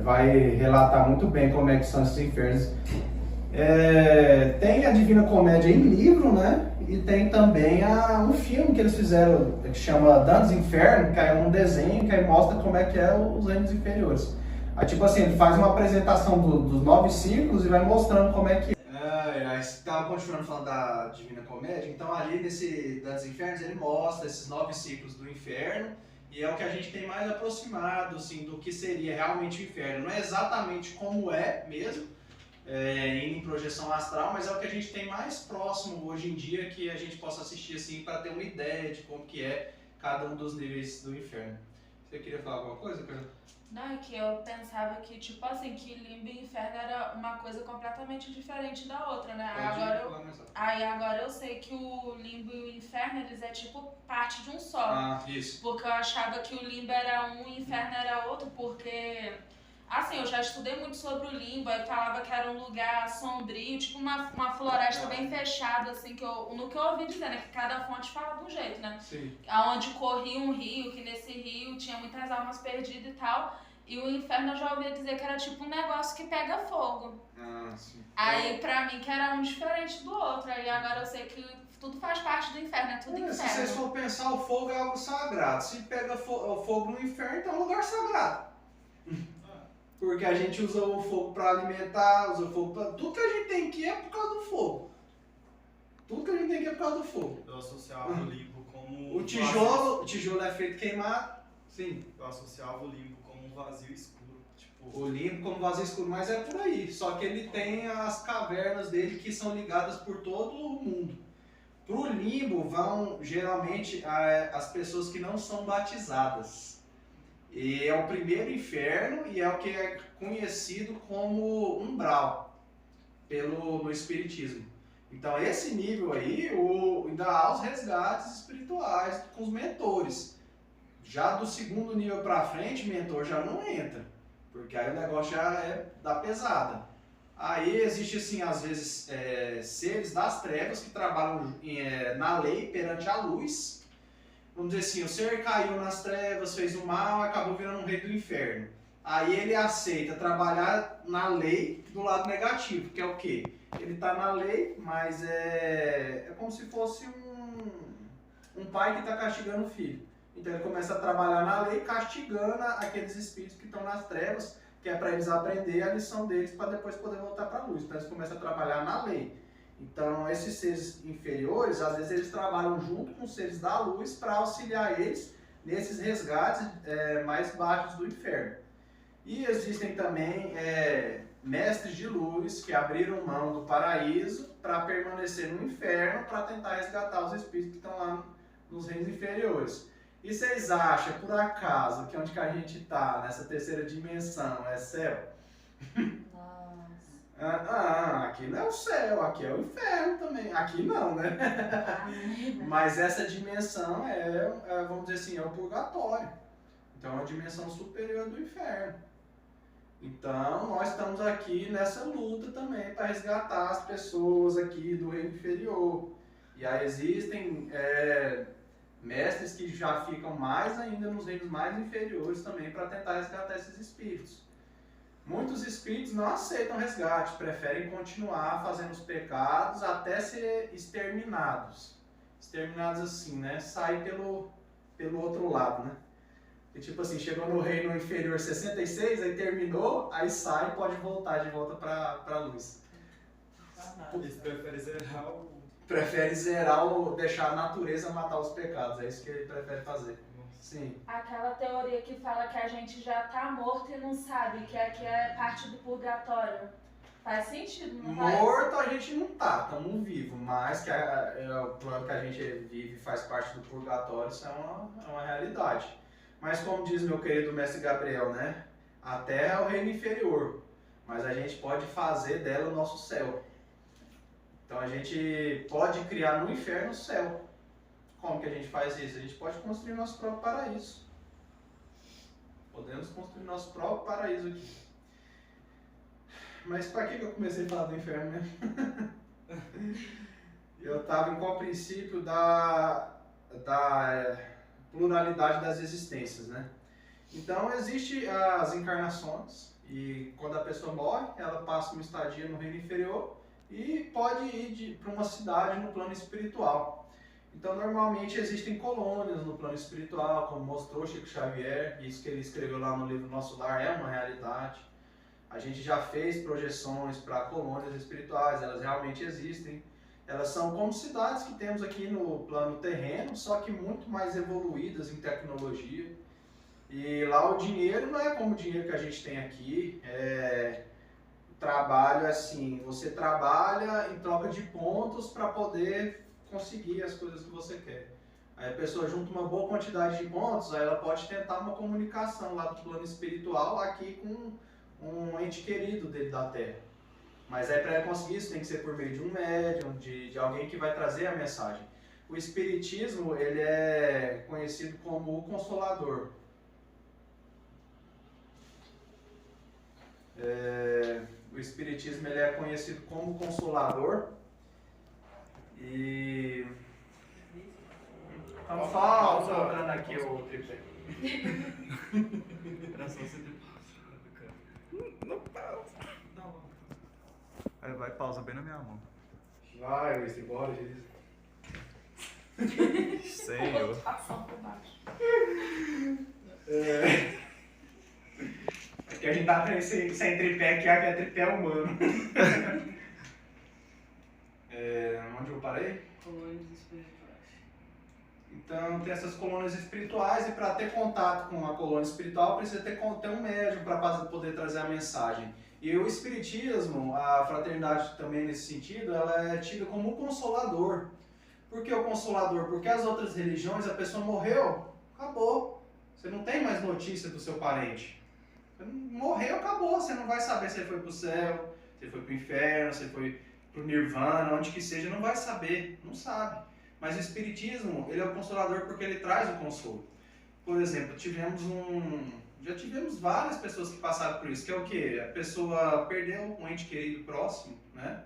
Vai relatar muito bem como é que são esses infernos. Tem a Divina Comédia em livro, né? E tem também um filme que eles fizeram, que chama Dantes Inferno, que é um desenho que aí mostra como é que é os reinos inferiores. Aí, tipo assim, ele faz uma apresentação dos 9 círculos e vai mostrando como é que é. Estava continuando falando da Divina Comédia, então ali nesse Dantes Infernos ele mostra esses 9 ciclos do inferno, e é o que a gente tem mais aproximado, assim, do que seria realmente o inferno. Não é exatamente como é mesmo, em projeção astral, mas é o que a gente tem mais próximo hoje em dia que a gente possa assistir assim para ter uma ideia de como que é cada um dos níveis do inferno. Você queria falar alguma coisa, Carla? Não, é que eu pensava que, tipo assim, que limbo e inferno era uma coisa completamente diferente da outra, né? Agora eu sei que o limbo e o inferno, eles é tipo parte de um só. Ah, isso. Porque eu achava que o limbo era um e o inferno era outro, porque... Assim, eu já estudei muito sobre o limbo, aí falava que era um lugar sombrio, tipo uma floresta bem fechada, assim, no que eu ouvi dizer, né? Que cada fonte fala de um jeito, né? Sim. Onde corria um rio, que nesse rio tinha muitas almas perdidas e tal. E o inferno eu já ouvi dizer que era tipo um negócio que pega fogo. Ah, sim. Aí pra mim que era um diferente do outro, aí agora eu sei que tudo faz parte do inferno, é tudo inferno. Se vocês for pensar, o fogo é algo sagrado. Se pega fogo no inferno, então é um lugar sagrado. Porque a gente usa o fogo para alimentar, usa o fogo para... Tudo que a gente tem aqui é por causa do fogo. Tudo que a gente tem aqui é por causa do fogo. Eu associava o limbo como... O tijolo é feito queimado. Sim. Eu associava o limbo como um vazio escuro. Tipo... O limbo como vazio escuro, mas é por aí. Só que ele tem as cavernas dele que são ligadas por todo o mundo. Pro limbo vão geralmente as pessoas que não são batizadas. E é o primeiro inferno e é o que é conhecido como umbral no espiritismo. Então esse nível aí ainda há os resgates espirituais com os mentores. Já do segundo nível para frente, mentor já não entra, porque aí o negócio já é da pesada. Aí existe assim, às vezes, seres das trevas que trabalham na lei perante a luz. Vamos dizer assim, o ser caiu nas trevas, fez o mal e acabou virando um rei do inferno. Aí ele aceita trabalhar na lei do lado negativo, que é o quê? Ele está na lei, mas é como se fosse um pai que está castigando o filho. Então ele começa a trabalhar na lei, castigando aqueles espíritos que estão nas trevas, que é para eles aprender a lição deles para depois poder voltar para a luz. Então eles começam a trabalhar na lei. Então, esses seres inferiores, às vezes eles trabalham junto com os seres da luz para auxiliar eles nesses resgates mais baixos do inferno. E existem também mestres de luz que abriram mão do paraíso para permanecer no inferno para tentar resgatar os espíritos que estão lá nos reinos inferiores. E vocês acham, por acaso, que onde que a gente está, nessa terceira dimensão, é céu? Aqui não é o céu, aqui é o inferno também. Aqui não, né? Mas essa dimensão vamos dizer assim, é o purgatório. Então é uma dimensão superior do inferno. Então nós estamos aqui nessa luta também para resgatar as pessoas aqui do reino inferior. E aí existem mestres que já ficam mais ainda nos reinos mais inferiores também para tentar resgatar esses espíritos. Muitos espíritos não aceitam resgate, preferem continuar fazendo os pecados até ser exterminados. Exterminados assim, né? Sair pelo outro lado, né? E tipo assim, chegou no reino inferior 66, aí terminou, aí sai e pode voltar de volta para a luz. Eles preferem zerar deixar a natureza matar os pecados, é isso que ele prefere fazer. Sim. Aquela teoria que fala que a gente já tá morto e não sabe, que aqui é parte do purgatório. Faz sentido, não faz? Morto a gente não tá, estamos vivos, mas que o plano que a gente vive faz parte do purgatório, isso é uma realidade. Mas como diz meu querido mestre Gabriel, né? A Terra é o reino inferior, mas a gente pode fazer dela o nosso céu. Então a gente pode criar no inferno o céu. como que a gente faz isso? A gente pode construir nosso próprio paraíso. Podemos construir nosso próprio paraíso aqui. Mas para que eu comecei a falar do inferno mesmo? Eu estava em qual princípio da pluralidade das existências, né? Então, existem as encarnações e quando a pessoa morre, ela passa uma estadia no reino inferior e pode ir para uma cidade no plano espiritual. Então, normalmente existem colônias no plano espiritual, como mostrou Chico Xavier, isso que ele escreveu lá no livro Nosso Lar é uma realidade. A gente já fez projeções para colônias espirituais, elas realmente existem. Elas são como cidades que temos aqui no plano terreno, só que muito mais evoluídas em tecnologia. E lá o dinheiro não é como o dinheiro que a gente tem aqui. Trabalho assim, você trabalha em troca de pontos para poder conseguir as coisas que você quer. Aí a pessoa junta uma boa quantidade de pontos, aí ela pode tentar uma comunicação lá do plano espiritual aqui com um ente querido dele da Terra. Mas aí para ela conseguir isso tem que ser por meio de um médium, de alguém que vai trazer a mensagem. O Espiritismo, ele é conhecido como o Consolador. O Espiritismo, ele é conhecido como Consolador. E... Então só colocando aqui o tripé. Era só você ter pausa. Não pausa. Não. Aí vai, pausa bem na minha mão. Vai, Luiz, embora, Jesus. Senhor. Passar por baixo. Aqui a gente tá sem tripé aqui é tripé humano. Onde eu parei? Colônias espirituais. Então tem essas colônias espirituais e para ter contato com a colônia espiritual precisa ter um médium para poder trazer a mensagem. E o Espiritismo, a fraternidade também nesse sentido, ela é tida como o Consolador. Por que o Consolador? Porque as outras religiões, a pessoa morreu, acabou. Você não tem mais notícia do seu parente. Morreu, acabou. Você não vai saber se ele foi para o céu, se ele foi para o inferno, se ele foi para o Nirvana, onde que seja, não vai saber, não sabe. Mas o Espiritismo, ele é o Consolador porque ele traz o consolo. Por exemplo, já tivemos várias pessoas que passaram por isso, que é o quê? A pessoa perdeu um ente querido próximo, né?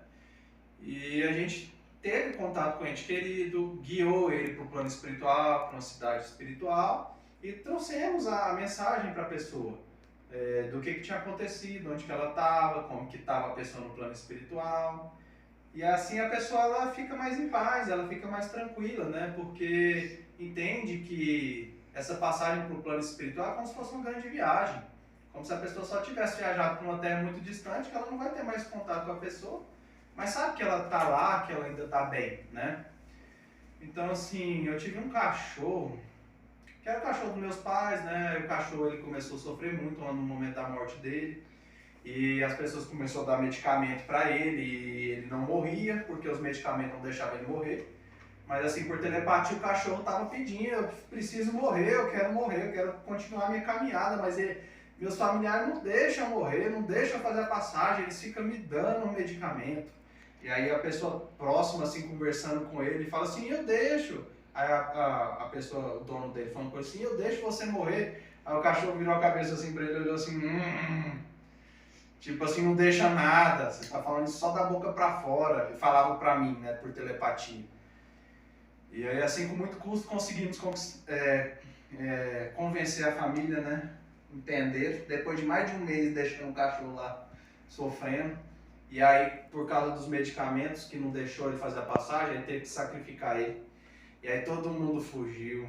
E a gente teve contato com o ente querido, guiou ele para o plano espiritual, para uma cidade espiritual, e trouxemos a mensagem para a pessoa, do que tinha acontecido, onde que ela estava, como que estava a pessoa no plano espiritual. E assim a pessoa ela fica mais em paz, ela fica mais tranquila, né? Porque entende que essa passagem para o plano espiritual é como se fosse uma grande viagem. Como se a pessoa só tivesse viajado para uma terra muito distante, que ela não vai ter mais contato com a pessoa, mas sabe que ela está lá, que ela ainda está bem, né? Então assim, eu tive um cachorro, que era o cachorro dos meus pais, né? O cachorro ele começou a sofrer muito no momento da morte dele. E as pessoas começaram a dar medicamento para ele e ele não morria, porque os medicamentos não deixavam ele morrer. Mas assim, por telepatia o cachorro estava pedindo, eu preciso morrer, eu quero continuar minha caminhada, mas meus familiares não deixam eu morrer, não deixam eu fazer a passagem, eles ficam me dando um medicamento. E aí a pessoa próxima, assim, conversando com ele, fala assim, eu deixo. Aí a pessoa, o dono dele falando com ele assim, eu deixo você morrer. Aí o cachorro virou a cabeça assim para ele, olhou assim, tipo assim, não deixa nada, você tá falando isso só da boca para fora. Ele falava para mim, né, por telepatia. E aí, assim, com muito custo, conseguimos convencer a família, né, entender. Depois de mais de um mês deixando o cachorro lá sofrendo. E aí, por causa dos medicamentos que não deixou ele fazer a passagem, ele teve que sacrificar ele. E aí todo mundo fugiu.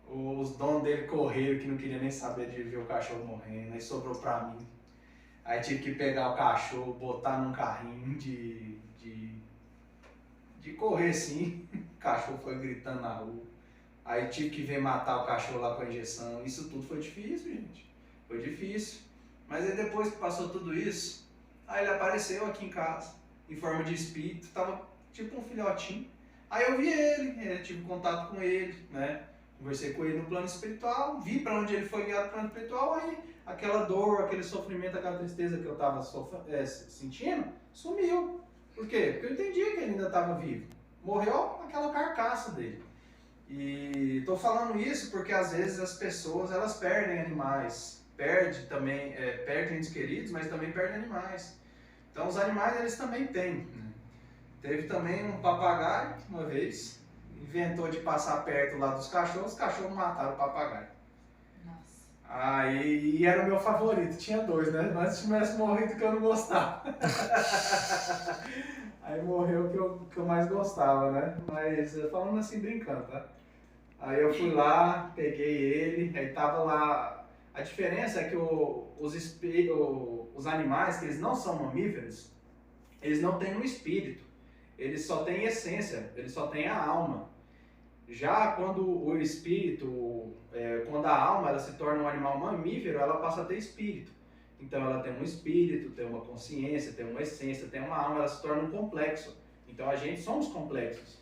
Os donos dele correram, que não queriam nem saber de ver o cachorro morrendo. Aí sobrou pra mim. Aí tive que pegar o cachorro, botar num carrinho de correr assim. O cachorro foi gritando na rua. Aí tive que vir matar o cachorro lá com a injeção. Isso tudo foi difícil, gente. Foi difícil. Mas aí depois que passou tudo isso, aí ele apareceu aqui em casa, em forma de espírito. Tava tipo um filhotinho. Aí eu vi ele, tive contato com ele, né? Conversei com ele no plano espiritual, vi para onde ele foi guiado no plano espiritual, aí aquela dor, aquele sofrimento, aquela tristeza que eu estava sentindo, sumiu. Por quê? Porque eu entendi que ele ainda estava vivo. morreu aquela carcaça dele. E estou falando isso porque às vezes as pessoas elas perdem animais, perdem entes queridos, mas também perdem animais. Então os animais eles também têm. Né? Teve também um papagaio, uma vez, inventou de passar perto lá dos cachorros, os cachorros mataram o papagaio. Nossa. Aí era o meu favorito, tinha 2, né? Mas se tivesse morrido que eu não gostava. Aí morreu o que eu mais gostava, né? Mas falando assim, brincando, tá? Aí eu fui lá, peguei ele, aí tava lá. A diferença é que os animais, que eles não são mamíferos, eles não têm um espírito, eles só têm essência, eles só têm a alma. Já quando o espírito, quando a alma ela se torna um animal mamífero, ela passa a ter espírito. Então ela tem um espírito, tem uma consciência, tem uma essência, tem uma alma, ela se torna um complexo. Então a gente somos complexos.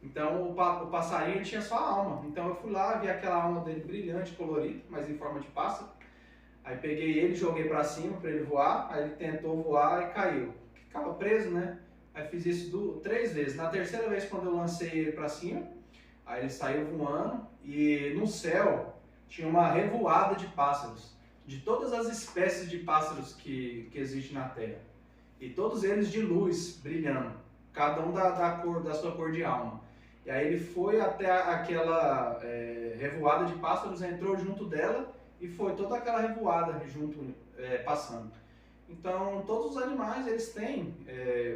Então o passarinho ele tinha só a alma. Então eu fui lá, vi aquela alma dele brilhante, colorida, mas em forma de pássaro. Aí peguei ele, joguei pra cima para ele voar, aí ele tentou voar e caiu. Ficava preso, né? Aí fiz isso 3 vezes. Na terceira vez, quando eu lancei ele pra cima, aí ele saiu voando e no céu tinha uma revoada de pássaros, de todas as espécies de pássaros que existem na Terra. E todos eles de luz, brilhando, cada um da sua cor de alma. E aí ele foi até aquela revoada de pássaros, entrou junto dela e foi toda aquela revoada junto, passando. Então todos os animais eles têm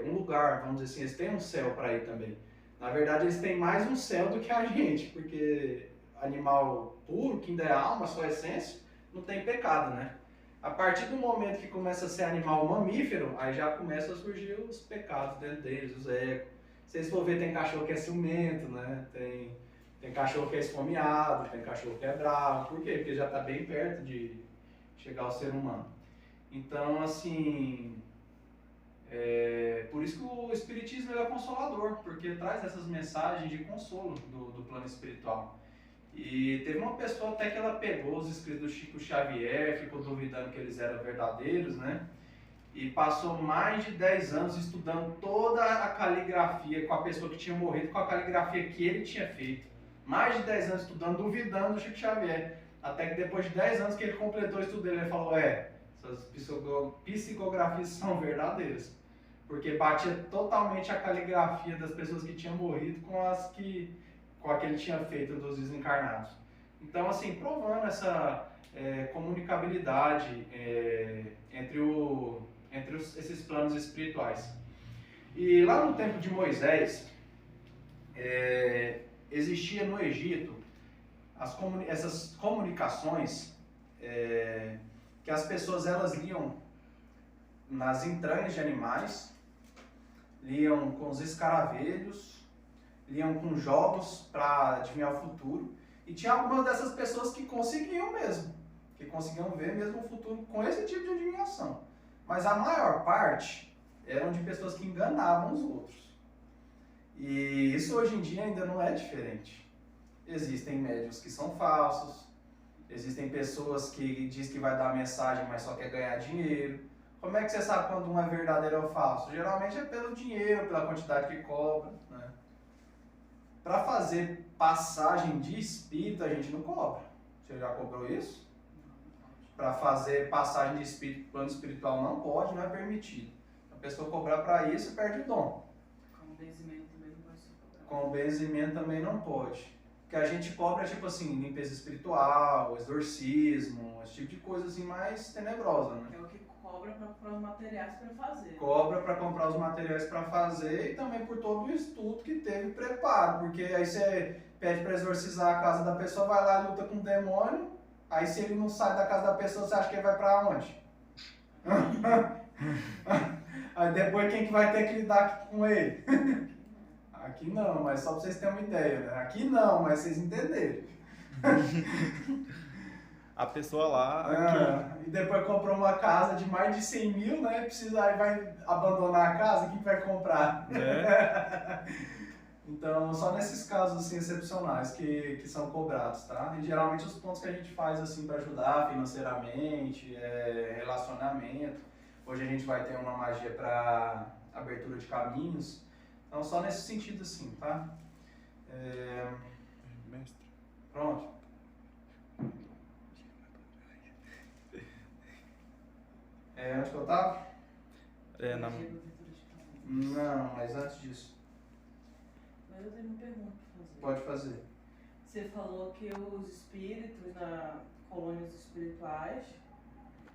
um lugar, vamos dizer assim, eles têm um céu para ir também. Na verdade eles têm mais um céu do que a gente, porque animal puro, que ainda é alma, só essência, não tem pecado, né? A partir do momento que começa a ser animal mamífero, aí já começam a surgir os pecados dentro deles, os egos. Se vocês for ver, tem cachorro que é ciumento, né? Tem cachorro que é esfomeado, tem cachorro que é bravo. Por quê? Porque já está bem perto de chegar ao ser humano. Então, assim, por isso que o Espiritismo é consolador, porque traz essas mensagens de consolo do plano espiritual. E teve uma pessoa até que ela pegou os escritos do Chico Xavier, ficou duvidando que eles eram verdadeiros, né? E passou mais de 10 anos estudando toda a caligrafia com a pessoa que tinha morrido, com a caligrafia que ele tinha feito. Mais de 10 anos estudando, duvidando do Chico Xavier. Até que depois de 10 anos que ele completou o estudo dele, ele falou, essas psicografias são verdadeiras. Porque batia totalmente a caligrafia das pessoas que tinham morrido com a que ele tinha feito dos desencarnados. Então, assim, provando essa comunicabilidade entre esses planos espirituais. E lá no tempo de Moisés, existia no Egito essas comunicações que as pessoas elas liam nas entranhas de animais, liam com os escaravelhos, liam com jogos para adivinhar o futuro. E tinha algumas dessas pessoas que conseguiam mesmo, que conseguiam ver mesmo o futuro com esse tipo de adivinhação. Mas a maior parte eram de pessoas que enganavam os outros. E isso hoje em dia ainda não é diferente. Existem médiuns que são falsos, existem pessoas que dizem que vai dar mensagem, mas só quer ganhar dinheiro. Como é que você sabe quando um é verdadeiro ou falso? Geralmente é pelo dinheiro, pela quantidade que cobra, né? Para fazer passagem de espírito, a gente não cobra. Você já cobrou isso? Para fazer passagem de espírito, plano espiritual não pode, não é permitido. A pessoa cobrar para isso, perde o dom. Com benzimento também não pode ser cobrado. Com benzimento também não pode. O que a gente cobra é tipo assim, limpeza espiritual, exorcismo, esse tipo de coisa assim mais tenebrosa, né? É o que cobra para comprar os materiais para fazer. Cobra para comprar os materiais para fazer e também por todo o estudo que teve preparo, porque aí você pede para exorcizar a casa da pessoa, vai lá e luta com o demônio, aí se ele não sai da casa da pessoa, você acha que ele vai para onde? Aí depois quem que vai ter que lidar com ele? Aqui não, mas só para vocês terem uma ideia, né? Aqui não, mas vocês entenderam. A pessoa lá... E depois comprou uma casa de mais de 100 mil, né? Precisa, aí vai abandonar a casa, quem vai comprar? Então, só nesses casos assim, excepcionais que são cobrados, tá? E geralmente os pontos que a gente faz assim para ajudar financeiramente, relacionamento. Hoje a gente vai ter uma magia para abertura de caminhos. Então, só nesse sentido assim, tá? Mestre. Pronto. Onde que eu tava? Não, mas antes disso. Mas eu tenho uma pergunta pra fazer. Pode fazer. Você falou que os espíritos na colônias espirituais,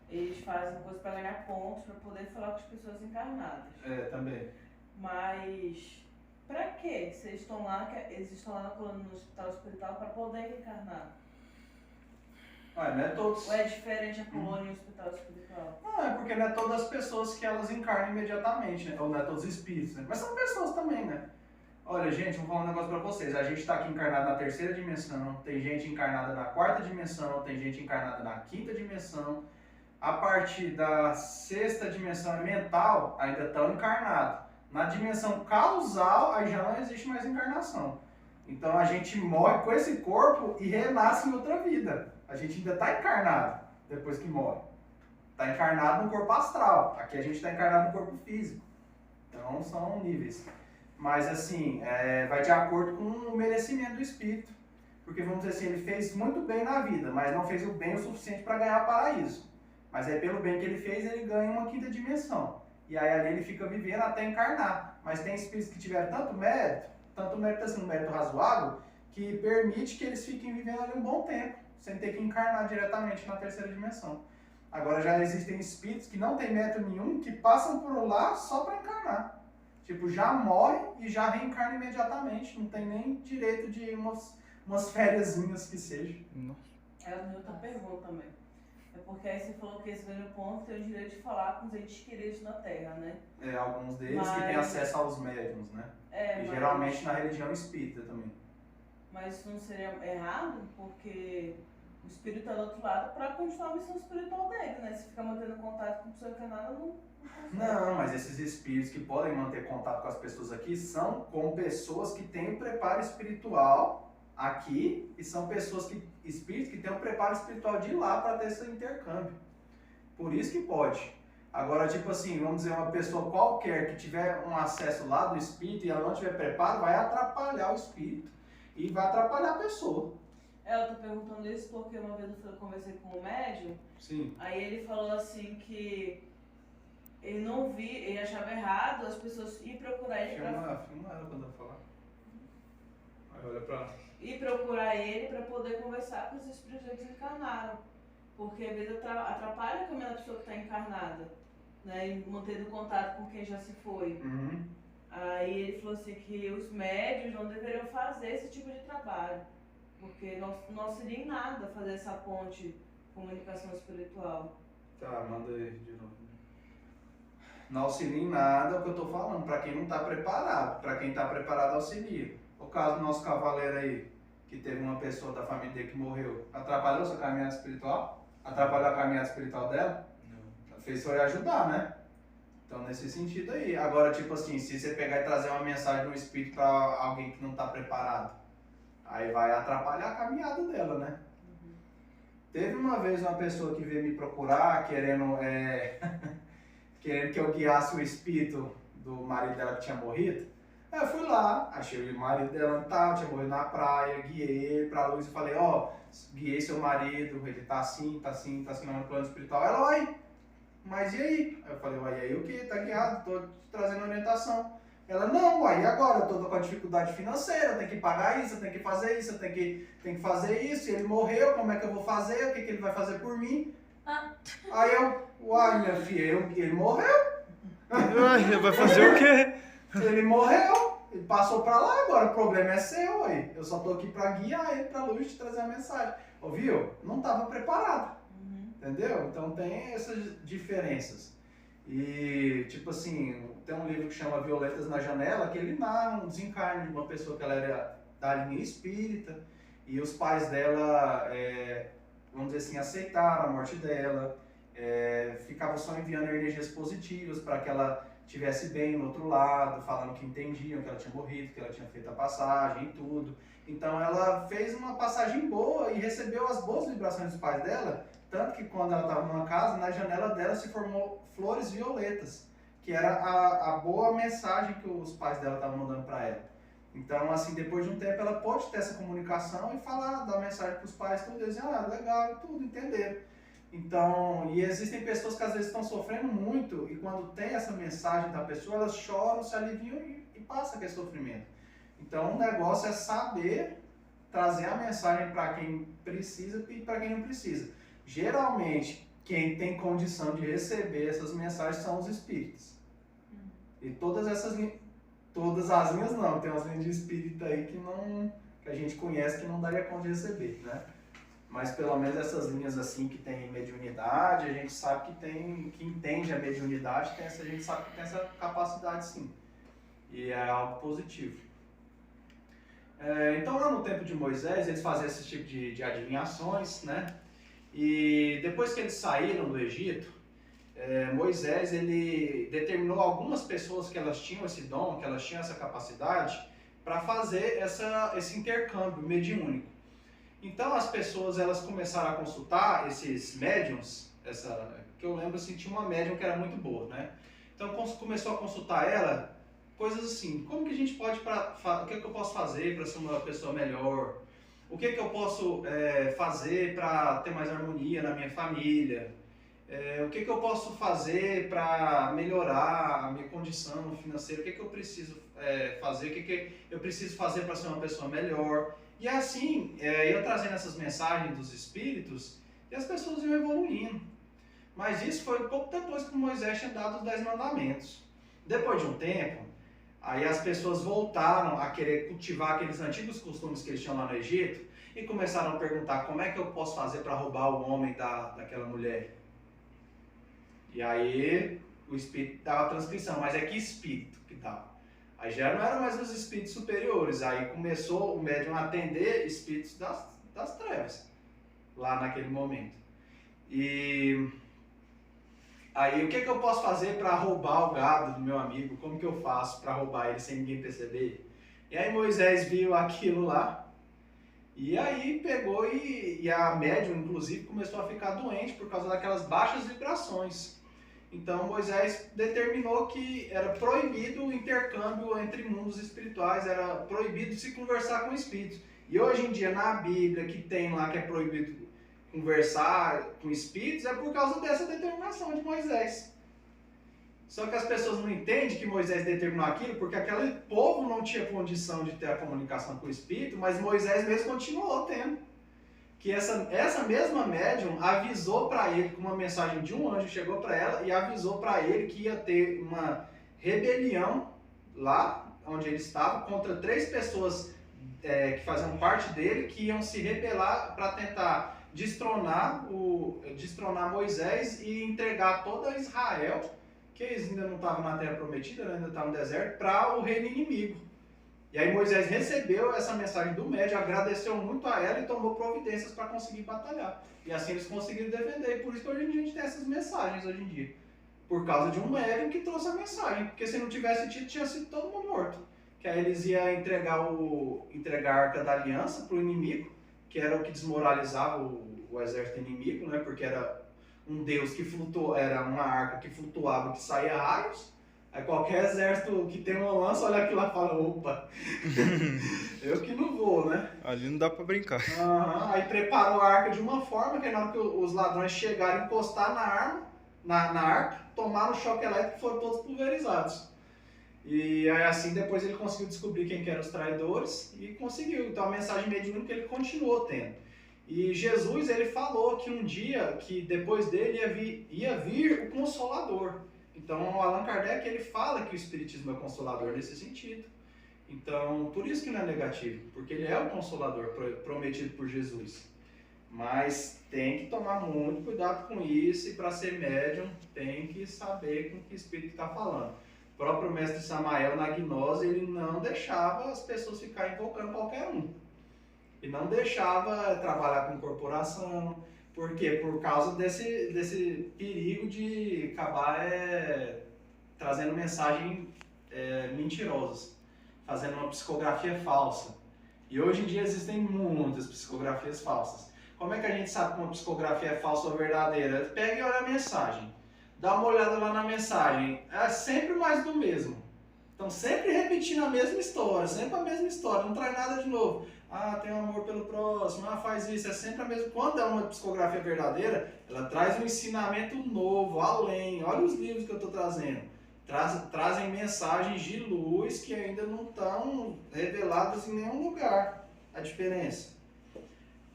eles fazem coisa para ganhar pontos, para poder falar com as pessoas encarnadas. Também. Mas para quê? Se eles estão lá na colônia no hospital espiritual para poder encarnar? Não é todos. Ou é diferente a colônia e o hospital espiritual? Não, é porque não é todas as pessoas que elas encarnam imediatamente, né? Ou não é todos os espíritos, né? Mas são pessoas também, né? Olha, gente, vou falar um negócio pra vocês. A gente está aqui encarnado na terceira dimensão, tem gente encarnada na quarta dimensão, tem gente encarnada na quinta dimensão. A partir da sexta dimensão mental, ainda estão encarnados. Na dimensão causal, aí já não existe mais encarnação. Então a gente morre com esse corpo e renasce em outra vida. A gente ainda está encarnado depois que morre. Está encarnado no corpo astral. Aqui a gente está encarnado no corpo físico. Então são níveis. Mas assim, vai de acordo com o merecimento do espírito. Porque vamos dizer assim, ele fez muito bem na vida, mas não fez o bem o suficiente para ganhar paraíso. Mas aí pelo bem que ele fez, ele ganha uma quinta dimensão. E aí ali ele fica vivendo até encarnar. Mas tem espíritos que tiveram tanto mérito assim, um mérito razoável, que permite que eles fiquem vivendo ali um bom tempo, sem ter que encarnar diretamente na terceira dimensão. Agora já existem espíritos que não têm mérito nenhum, que passam por lá só para encarnar. Tipo, já morre e já reencarna imediatamente, não tem nem direito de umas fériasinhas que seja. Nossa. É a minha outra pergunta também. É porque aí você falou que esse velho ponto tem o direito de falar com os entes queridos na Terra, né? Alguns deles que têm acesso aos médiuns, né? E geralmente na religião espírita também. Mas isso não seria errado? Porque o espírito está do outro lado para continuar a missão espiritual dele, né? Se ficar mantendo contato com a pessoa encarnada, não consegue. Não, mas esses espíritos que podem manter contato com as pessoas aqui são com pessoas que têm o preparo espiritual aqui e são espíritos que têm o preparo espiritual de lá para ter esse intercâmbio. Por isso que pode. Agora, tipo assim, vamos dizer, uma pessoa qualquer que tiver um acesso lá do espírito e ela não tiver preparo, vai atrapalhar o espírito e vai atrapalhar a pessoa. Eu tô perguntando isso porque uma vez eu conversei com um médium. Sim. Aí ele falou assim que ele não via, ele achava errado as pessoas ir procurar ele Filma ela quando eu falar. Aí olha pra lá. Ir procurar ele para poder conversar com os espíritos que desencarnaram. Porque às vezes atrapalha a caminho da pessoa que está encarnada, né? E mantendo contato com quem já se foi. Uhum. Aí ele falou assim que os médios não deveriam fazer esse tipo de trabalho. Porque não auxilia em nada fazer essa ponte comunicação espiritual. Tá, manda aí de novo. Não auxilia em nada, é o que eu tô falando, para quem não está preparado. Para quem está preparado, auxilia. O caso do nosso cavaleiro aí, que teve uma pessoa da família dele que morreu, atrapalhou sua caminhada espiritual? Atrapalhou a caminhada espiritual dela? Não. Fez foi ajudar, né? Então, nesse sentido aí. Agora, tipo assim, se você pegar e trazer uma mensagem do espírito para alguém que não está preparado, aí vai atrapalhar a caminhada dela, né? Uhum. Teve uma vez uma pessoa que veio me procurar, querendo que eu guiasse o espírito do marido dela que tinha morrido. Aí eu fui lá, achei o marido dela onde tava, tinha morrido na praia, guiei ele pra luz e falei, guiei seu marido, ele tá assim no plano espiritual. Ela, uai, mas e aí? Aí eu falei, uai, e aí o que? Tá guiado, tô te trazendo orientação. Ela, não, uai, e agora? Eu tô com a dificuldade financeira, eu tenho que pagar isso, eu tenho que fazer isso, eu tenho que fazer isso, e ele morreu, como é que eu vou fazer? O que ele vai fazer por mim? Aí eu, uai, minha filha, ele morreu. Vai fazer o quê? Ele morreu, ele passou pra lá, agora o problema é seu, aí. Eu só tô aqui pra guiar ele pra luz e te trazer a mensagem. Ouviu? Não tava preparado. Entendeu? Então tem essas diferenças. E, tipo assim, tem um livro que chama Violetas na Janela, que ele narra um desencarne de uma pessoa que ela era da linha espírita, e os pais dela, vamos dizer assim, aceitaram a morte dela, ficavam só enviando energias positivas para que ela estivesse bem no outro lado, falando que entendiam que ela tinha morrido, que ela tinha feito a passagem e tudo. Então ela fez uma passagem boa e recebeu as boas vibrações dos pais dela, tanto que quando ela estava numa casa, na janela dela se formou flores violetas, que era a boa mensagem que os pais dela estavam mandando para ela. Então, assim, depois de um tempo, ela pode ter essa comunicação e falar, dar mensagem para os pais, tudo, eles dizem, legal, tudo, entenderam. Então, e existem pessoas que às vezes estão sofrendo muito e quando tem essa mensagem da pessoa, elas choram, se aliviam e passa aquele sofrimento. Então, o negócio é saber trazer a mensagem para quem precisa e para quem não precisa. Geralmente, quem tem condição de receber essas mensagens são os espíritos. E todas as linhas não, tem umas linhas de espírito aí que a gente conhece que não daria conta de receber, né? Mas pelo menos essas linhas assim que tem mediunidade, a gente sabe que entende a mediunidade, a gente sabe que tem essa capacidade sim. E é algo positivo. Então lá no tempo de Moisés, eles faziam esse tipo de adivinhações, né? E depois que eles saíram do Egito, Moisés ele determinou algumas pessoas que elas tinham esse dom, que elas tinham essa capacidade, para fazer esse intercâmbio mediúnico. Então as pessoas elas começaram a consultar esses médiums, que eu lembro assim, tinha uma médium que era muito boa, né? Então começou a consultar ela, coisas assim, como que a gente pode, o que eu posso fazer para ser uma pessoa melhor? O que eu posso fazer para ter mais harmonia na minha família? O que eu posso fazer para melhorar a minha condição financeira? O que eu preciso fazer? O que eu preciso fazer para ser uma pessoa melhor? E assim, eu trazendo essas mensagens dos espíritos, e as pessoas iam evoluindo. Mas isso foi pouco depois que Moisés tinha dado os 10 mandamentos. Depois de um tempo, aí as pessoas voltaram a querer cultivar aqueles antigos costumes que eles tinham lá no Egito e começaram a perguntar como é que eu posso fazer para roubar o homem daquela mulher. E aí o espírito dava a transcrição, mas que espírito que dava? Aí já não eram mais os espíritos superiores, aí começou o médium a atender espíritos das trevas, lá naquele momento. E aí o que eu posso fazer para roubar o gado do meu amigo? Como que eu faço para roubar ele sem ninguém perceber? E aí Moisés viu aquilo lá, e aí pegou e a médium, inclusive, começou a ficar doente por causa daquelas baixas vibrações. Então Moisés determinou que era proibido o intercâmbio entre mundos espirituais, era proibido se conversar com espíritos. E hoje em dia na Bíblia que tem lá que é proibido conversar com espíritos é por causa dessa determinação de Moisés. Só que as pessoas não entendem que Moisés determinou aquilo porque aquele povo não tinha condição de ter a comunicação com o espírito, mas Moisés mesmo continuou tendo. Que essa mesma médium avisou para ele, com uma mensagem de um anjo, chegou para ela e avisou para ele que ia ter uma rebelião lá onde ele estava contra 3 pessoas que faziam parte dele, que iam se rebelar para tentar destronar Moisés e entregar toda Israel, que eles ainda não estavam na terra prometida, ainda estavam no deserto, para o reino inimigo. E aí Moisés recebeu essa mensagem do médium, agradeceu muito a ela e tomou providências para conseguir batalhar. E assim eles conseguiram defender. E por isso que hoje em dia a gente tem essas mensagens hoje em dia. Por causa de um médium que trouxe a mensagem. Porque se não tivesse tido, tinha sido todo mundo morto. Que aí eles iam entregar a Arca da Aliança para o inimigo, que era o que desmoralizava o exército inimigo, né? Porque era um deus que flutuava, era uma arca que flutuava, que saía raios. Aí qualquer exército que tem uma lança, olha aquilo lá e fala, opa, eu que não vou, né? Ali não dá pra brincar. Aí preparou a arca de uma forma que na hora que os ladrões chegaram e encostaram na arca, tomaram o choque elétrico e foram todos pulverizados. E aí assim depois ele conseguiu descobrir quem que eram os traidores e conseguiu. Então a mensagem mediúnica ele continuou tendo. E Jesus ele falou que um dia, que depois dele ia vir o Consolador. Então, o Allan Kardec ele fala que o Espiritismo é consolador nesse sentido. Então, por isso que não é negativo, porque ele é o Consolador prometido por Jesus. Mas tem que tomar muito cuidado com isso e para ser médium tem que saber com que espírito está falando. O próprio mestre Samael na gnose ele não deixava as pessoas ficarem invocando qualquer um. E não deixava trabalhar com corporação. Por quê? Por causa desse perigo de acabar trazendo mensagens mentirosas, fazendo uma psicografia falsa. E hoje em dia existem muitas psicografias falsas. Como é que a gente sabe que uma psicografia é falsa ou verdadeira? Pega e olha a mensagem. dá uma olhada lá na mensagem. É sempre mais do mesmo. Então, sempre repetindo a mesma história, sempre a mesma história, não traz nada de novo. Ah, tem amor pelo próximo, ah, faz isso, é sempre a mesma. Quando é uma psicografia verdadeira, ela traz um ensinamento novo, além. Olha os livros que eu estou trazendo. Trazem mensagens de luz que ainda não estão reveladas em nenhum lugar. A diferença.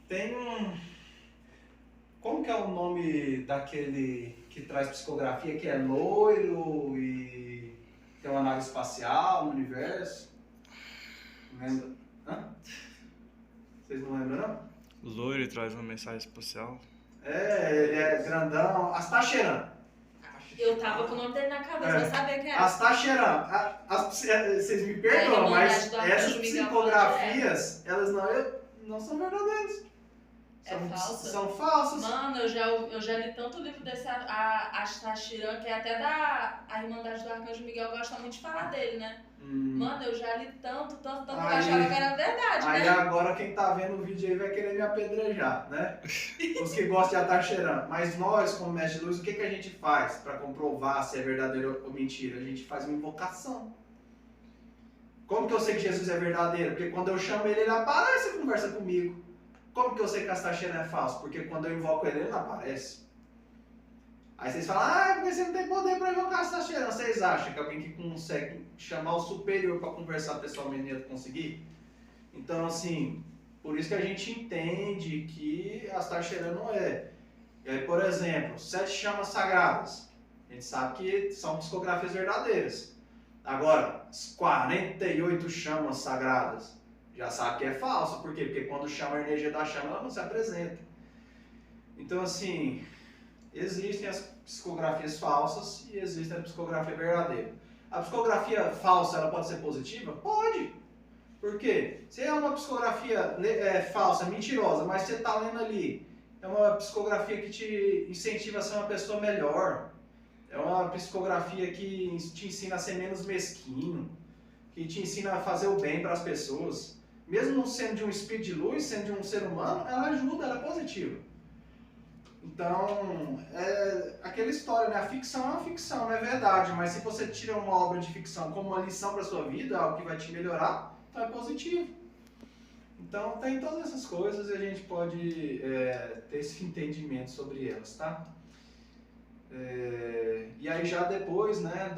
Tem um... Como que é o nome daquele que traz psicografia, que é loiro e tem uma nave espacial no universo? Não lembro. Hã? Vocês não lembram, não? Loiro traz uma mensagem especial. É, ele é grandão. Astacheran. Eu tava com o nome dele na cabeça, eu sabia que era. Astacheran. Vocês me perdoam, mas do essas Arcanjo Miguel psicografias, elas não são verdadeiras. São falsas. Mano, eu já li tanto livro desse Astacheran, que é até da a Irmandade do Arcanjo Miguel gosta muito de falar dele, né? Mano, eu já li tanto, que eu achava que era verdade, aí né? Agora quem tá vendo o vídeo aí vai querer me apedrejar, né? Os que gostam de Astacheran. Mas nós, como mestre de luz, o que a gente faz para comprovar se é verdadeiro ou mentira? A gente faz uma invocação. Como que eu sei que Jesus é verdadeiro? Porque quando eu chamo ele aparece e conversa comigo. Como que eu sei que Astacheran é falso? Porque quando eu invoco ele não aparece. Aí vocês falam, porque você não tem poder para invocar Astacheran. Vocês acham que alguém que consegue chamar o superior para conversar pessoalmente ia conseguir? Então, assim, por isso que a gente entende que Astacheran não é. E aí, por exemplo, 7 chamas sagradas. A gente sabe que são psicografias verdadeiras. Agora, 48 chamas sagradas. Já sabe que é falso. Por quê? Porque quando chama a energia da chama, ela não se apresenta. Então, assim... Existem as psicografias falsas e existe a psicografia verdadeira. A psicografia falsa, ela pode ser positiva? Pode. Por quê? Se é uma psicografia falsa, mentirosa, mas você está lendo ali, é uma psicografia que te incentiva a ser uma pessoa melhor. É uma psicografia que te ensina a ser menos mesquinho, que te ensina a fazer o bem para as pessoas. Mesmo não sendo de um espírito de luz, sendo de um ser humano, ela ajuda, ela é positiva. Então, é aquela história, né? A ficção é uma ficção, não é verdade, mas se você tira uma obra de ficção como uma lição para sua vida, algo que vai te melhorar, então é positivo. Então, tem todas essas coisas e a gente pode ter esse entendimento sobre elas, tá? E aí já depois, né,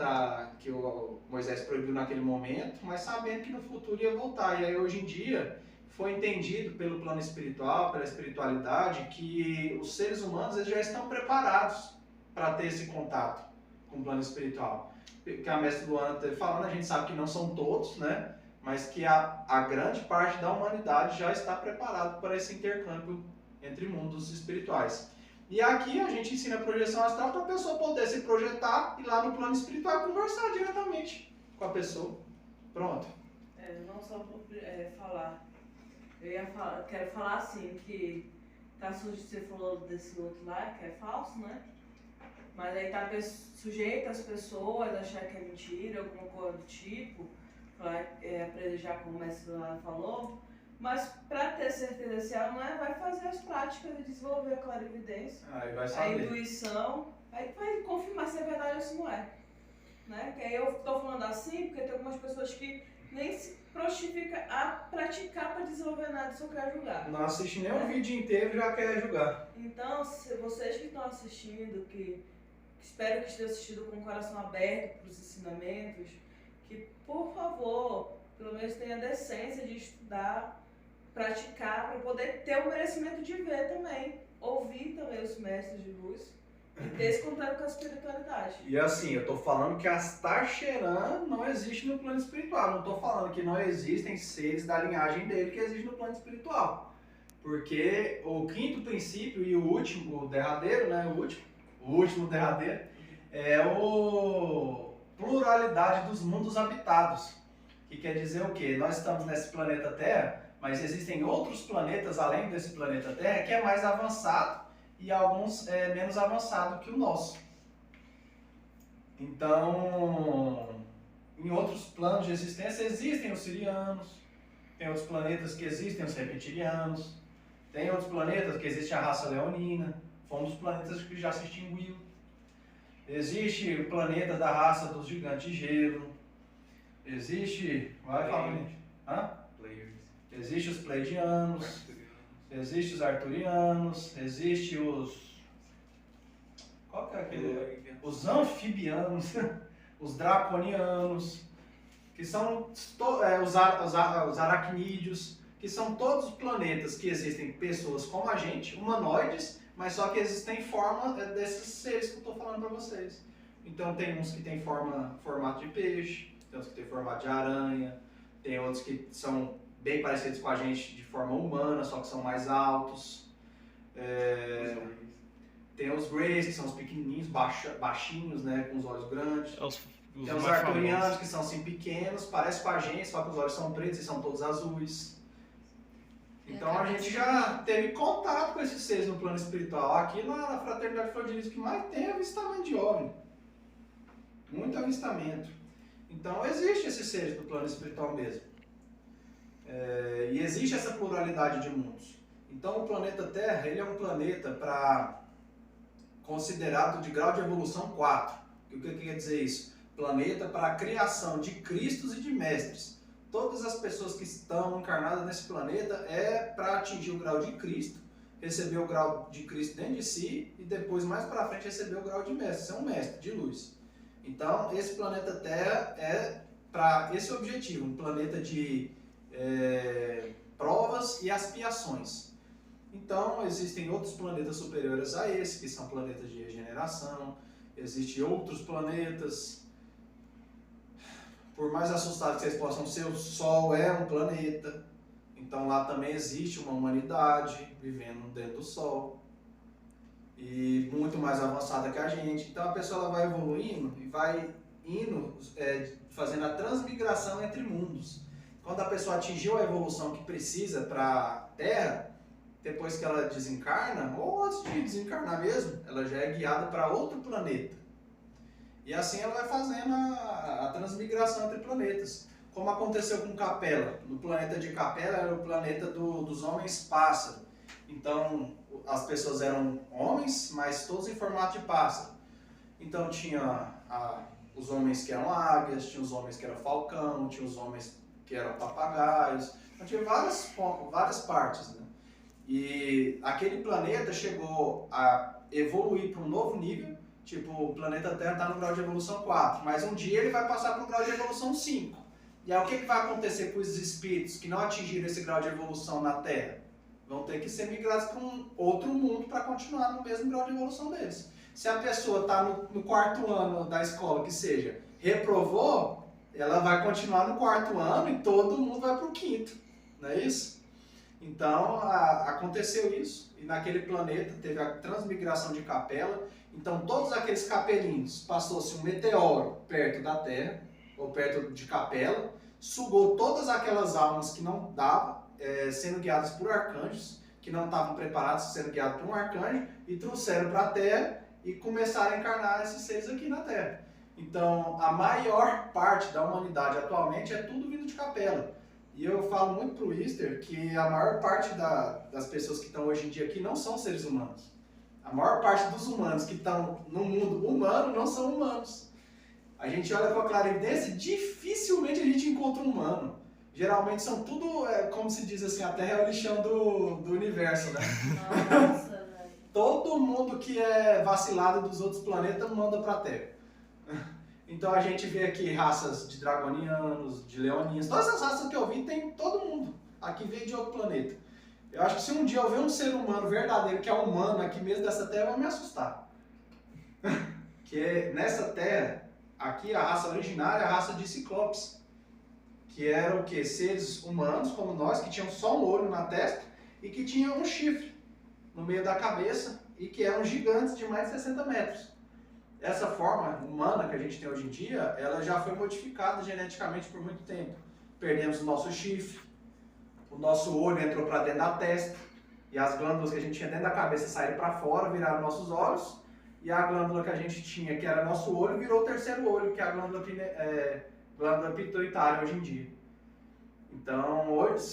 que o Moisés proibiu naquele momento, mas sabendo que no futuro ia voltar. E aí hoje em dia... foi entendido pelo plano espiritual, pela espiritualidade, que os seres humanos eles já estão preparados para ter esse contato com o plano espiritual. Que a mestre Luana esteve falando, a gente sabe que não são todos, né? Mas que a grande parte da humanidade já está preparado para esse intercâmbio entre mundos espirituais. E aqui a gente ensina a projeção astral para a pessoa poder se projetar e lá no plano espiritual conversar diretamente com a pessoa. Pronto. Não só por falar. Quero falar assim, que tá você falou desse outro lá, que é falso, né? Mas aí tá sujeito as pessoas a achar que é mentira, alguma coisa do tipo, já como o mestre lá falou. Mas para ter certeza se ela não vai fazer as práticas de desenvolver a clarividência, Aí vai saber. a intuição, aí vai confirmar se é verdade ou se não é. Né? Que aí eu tô falando assim porque tem algumas pessoas que nem se prontifica a praticar para desenvolver nada, só quer julgar. Não assiste nem o vídeo inteiro já quer julgar. Então, se vocês que estão assistindo, que espero que estejam assistindo com o coração aberto para os ensinamentos, que por favor, pelo menos tenha a decência de estudar, praticar, para poder ter o merecimento de ver também, ouvir também os mestres de luz. E ter esse contato com a espiritualidade. E assim, eu tô falando que a Astacheran não existe no plano espiritual. Não tô falando que não existem seres da linhagem dele que existem no plano espiritual. Porque o quinto princípio e o último, o derradeiro, né? O último derradeiro, é o pluralidade dos mundos habitados. Que quer dizer o quê? Nós estamos nesse planeta Terra, mas existem outros planetas além desse planeta Terra que é mais avançado e alguns menos avançados que o nosso. Então, em outros planos de existência existem os sirianos, tem outros planetas que existem os reptilianos, tem outros planetas que existe a raça leonina, foi um dos planetas que já se extinguiu. Existe o planeta da raça dos gigantes de gelo. Existe... Vai falando, gente. Hã? Players. Existe os Pleiadianos. Existe os Arturianos. Existe os... Qual que é aquele? Os Anfibianos. Os Draconianos. Que são os Aracnídeos. Que são todos os planetas que existem pessoas como a gente, humanoides, mas só que existem em forma desses seres que eu estou falando para vocês. Então tem uns que tem formato de peixe, tem outros que tem formato de aranha, tem outros que são bem parecidos com a gente de forma humana, só que são mais altos. Tem os Greys, que são os pequenininhos, baixinhos, né, com os olhos grandes. Tem os Arturianos, que são assim pequenos, parecem com a gente, só que os olhos são pretos e são todos azuis. Então a gente já teve contato com esses seres no plano espiritual. Aqui na Fraternidade Flor de Lis, o que mais tem é avistamento de OVNI. Muito avistamento. Então existe esses seres do plano espiritual mesmo. E existe essa pluralidade de mundos. Então o planeta Terra, ele é um planeta considerado de grau de evolução 4. E o que quer dizer isso? Planeta para a criação de Cristos e de Mestres. Todas as pessoas que estão encarnadas nesse planeta é para atingir o grau de Cristo, receber o grau de Cristo dentro de si e depois, mais para frente, receber o grau de mestre, ser um mestre de luz. Então, esse planeta Terra é para esse objetivo, um planeta de provas e expiações. Então, existem outros planetas superiores a esse, que são planetas de regeneração, existem outros planetas. Por mais assustados que vocês possam ser, o Sol é um planeta. Então lá também existe uma humanidade vivendo dentro do Sol. E muito mais avançada que a gente. Então a pessoa ela vai evoluindo e vai indo, fazendo a transmigração entre mundos. Quando a pessoa atingiu a evolução que precisa para a Terra, depois que ela desencarna, ou antes de desencarnar mesmo, ela já é guiada para outro planeta. E assim ela vai fazendo a transmigração entre planetas. Como aconteceu com Capela. No planeta de Capela era o planeta dos homens pássaro. Então as pessoas eram homens, mas todos em formato de pássaro. Então tinha os homens que eram águias, tinha os homens que eram falcão, tinha os homens que eram papagaios. Então tinha várias partes, né? E aquele planeta chegou a evoluir para um novo nível. Tipo, o planeta Terra está no grau de evolução 4, mas um dia ele vai passar para o grau de evolução 5. E aí o que vai acontecer com os espíritos que não atingiram esse grau de evolução na Terra? Vão ter que ser migrados para um outro mundo para continuar no mesmo grau de evolução deles. Se a pessoa está no quarto ano da escola, que seja, reprovou, ela vai continuar no quarto ano e todo mundo vai para o quinto. Não é isso? Então, aconteceu isso. E naquele planeta teve a transmigração de Capela. Então, todos aqueles capelinhos, passou-se um meteoro perto da Terra, ou perto de Capela, sugou todas aquelas almas que não davam, sendo guiadas por arcanjos, que não estavam preparados, sendo guiados por um arcanjo, e trouxeram para a Terra e começaram a encarnar esses seres aqui na Terra. Então, a maior parte da humanidade atualmente é tudo vindo de Capela. E eu falo muito pro Easter que a maior parte das pessoas que estão hoje em dia aqui não são seres humanos. A maior parte dos humanos que estão no mundo humano não são humanos. A gente olha com a clarividência, dificilmente a gente encontra um humano. Geralmente são tudo, como se diz assim, a Terra é o lixão do universo, né? Nossa, velho. Todo mundo que é vacilado dos outros planetas manda pra Terra. Então a gente vê aqui raças de dragonianos, de leoninos, todas as raças que eu vi tem todo mundo. Aqui veio de outro planeta. Eu acho que se um dia eu ver um ser humano verdadeiro, que é humano aqui mesmo dessa Terra, eu vou me assustar. Que nessa Terra, aqui a raça originária é a raça de Ciclopes. Que eram o quê? Seres humanos como nós, que tinham só um olho na testa e que tinham um chifre no meio da cabeça e que eram gigantes de mais de 60 metros. Essa forma humana que a gente tem hoje em dia, ela já foi modificada geneticamente por muito tempo. Perdemos o nosso chifre, o nosso olho entrou para dentro da testa, e as glândulas que a gente tinha dentro da cabeça saíram para fora, viraram nossos olhos, e a glândula que a gente tinha, que era nosso olho, virou o terceiro olho, que é a glândula pituitária hoje em dia. Então,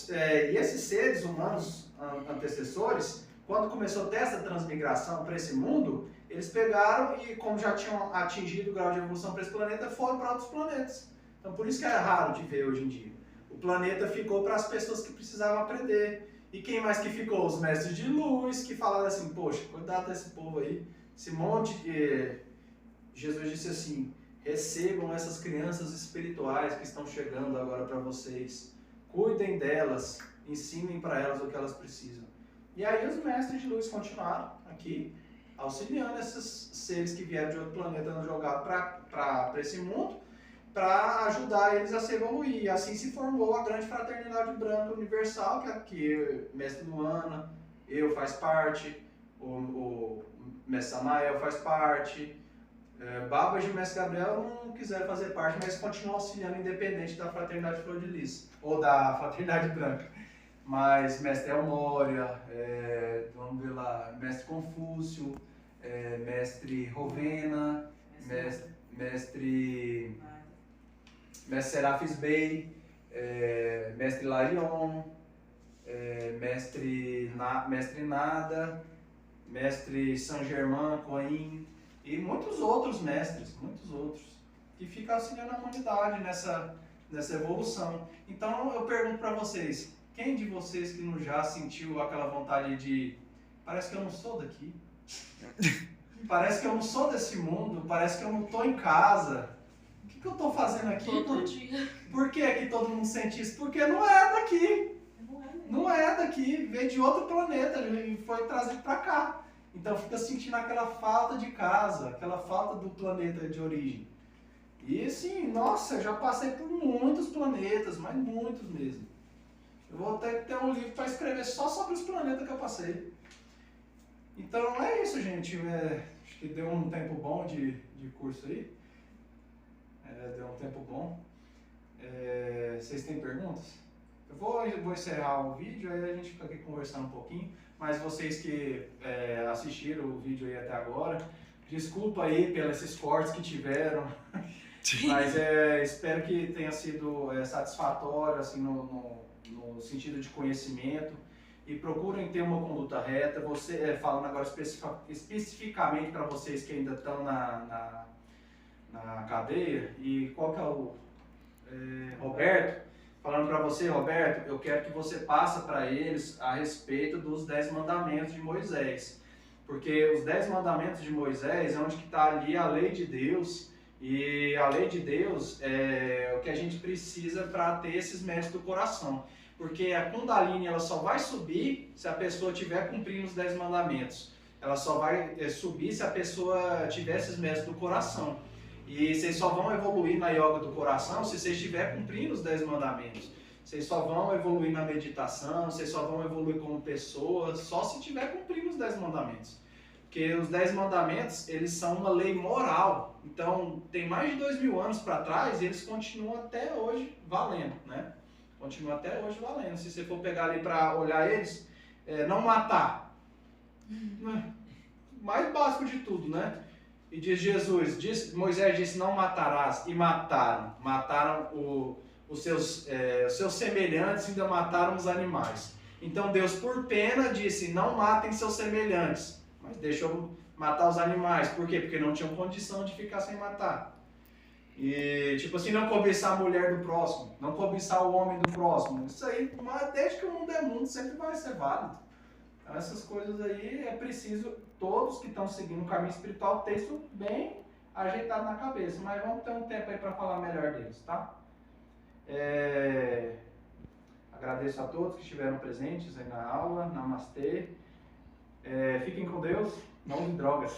e esses seres humanos antecessores, quando começou a ter essa transmigração para esse mundo, eles pegaram e, como já tinham atingido o grau de evolução para esse planeta, foram para outros planetas. Então, por isso que é raro de ver hoje em dia. O planeta ficou para as pessoas que precisavam aprender. E quem mais que ficou? Os mestres de luz, que falaram assim, poxa, cuidado desse povo aí, esse monte de... Jesus disse assim, recebam essas crianças espirituais que estão chegando agora para vocês. Cuidem delas, ensinem para elas o que elas precisam. E aí os mestres de luz continuaram aqui, auxiliando esses seres que vieram de outro planeta jogar para esse mundo, para ajudar eles a se evoluir. E assim se formou a grande fraternidade branca universal, que aqui Mestre Luana, eu faz parte, o Mestre Samael faz parte, Babas e o Mestre Gabriel não quiseram fazer parte, mas continuam auxiliando independente da Fraternidade Flor de Lis, ou da Fraternidade Branca. Mas Mestre Elmória, vamos ver lá, Mestre Confúcio, Mestre Rovena, Mestre Serafis Bey, Mestre Larion, Mestre Nada, Mestre Saint Germain, Coin, e muitos outros mestres, que ficam auxiliando a humanidade nessa evolução. Então eu pergunto para vocês, quem de vocês que não já sentiu aquela vontade de, parece que eu não sou daqui, parece que eu não sou desse mundo, parece que eu não estou em casa, o que eu estou fazendo aqui? Todo dia. Por que que todo mundo sente isso? Porque não é daqui. Não é daqui, veio de outro planeta e foi trazido para cá. Então fica sentindo aquela falta de casa, aquela falta do planeta de origem. E assim, nossa, eu já passei por muitos planetas, mas muitos mesmo. Eu vou até ter um livro para escrever só sobre os planetas que eu passei. Então é isso, gente. Acho que deu um tempo bom de curso aí. Deu um tempo bom. Vocês têm perguntas? Eu vou encerrar o vídeo, aí a gente fica aqui conversando um pouquinho. Mas vocês que assistiram o vídeo aí até agora, desculpa aí pelos esses cortes que tiveram. Mas espero que tenha sido satisfatório assim, no sentido de conhecimento. E procurem ter uma conduta reta. Falando agora especificamente para vocês que ainda estão na cadeia. E qual que é o... Roberto, falando para você, Roberto, eu quero que você passe para eles a respeito dos 10 mandamentos de Moisés. Porque os 10 mandamentos de Moisés é onde está ali a lei de Deus. E a lei de Deus é o que a gente precisa para ter esses méritos do coração. Porque a Kundalini ela só vai subir se a pessoa estiver cumprindo os 10 mandamentos. Ela só vai subir se a pessoa tiver esses méritos do coração. E vocês só vão evoluir na yoga do coração se vocês estiverem cumprindo os 10 mandamentos. Vocês só vão evoluir na meditação, vocês só vão evoluir como pessoas, só se estiver cumprindo os 10 mandamentos. Porque os 10 mandamentos, eles são uma lei moral. Então, tem mais de 2000 anos para trás e eles continuam até hoje valendo, né? Continuam até hoje valendo. Se você for pegar ali para olhar eles, não matar. Mais básico de tudo, né? E diz Jesus, Moisés disse, não matarás, e mataram. Mataram os seus semelhantes e ainda mataram os animais. Então Deus, por pena, disse, não matem seus semelhantes, mas deixou matar os animais. Por quê? Porque não tinham condição de ficar sem matar. E tipo assim, não cobiçar a mulher do próximo, não cobiçar o homem do próximo. Isso aí, desde que o mundo é mundo, sempre vai ser válido. Então essas coisas aí é preciso, todos que estão seguindo o caminho espiritual, ter isso bem ajeitado na cabeça. Mas vamos ter um tempo aí para falar melhor deles, tá? Agradeço a todos que estiveram presentes aí na aula. Namastê. Fiquem com Deus, não usem drogas.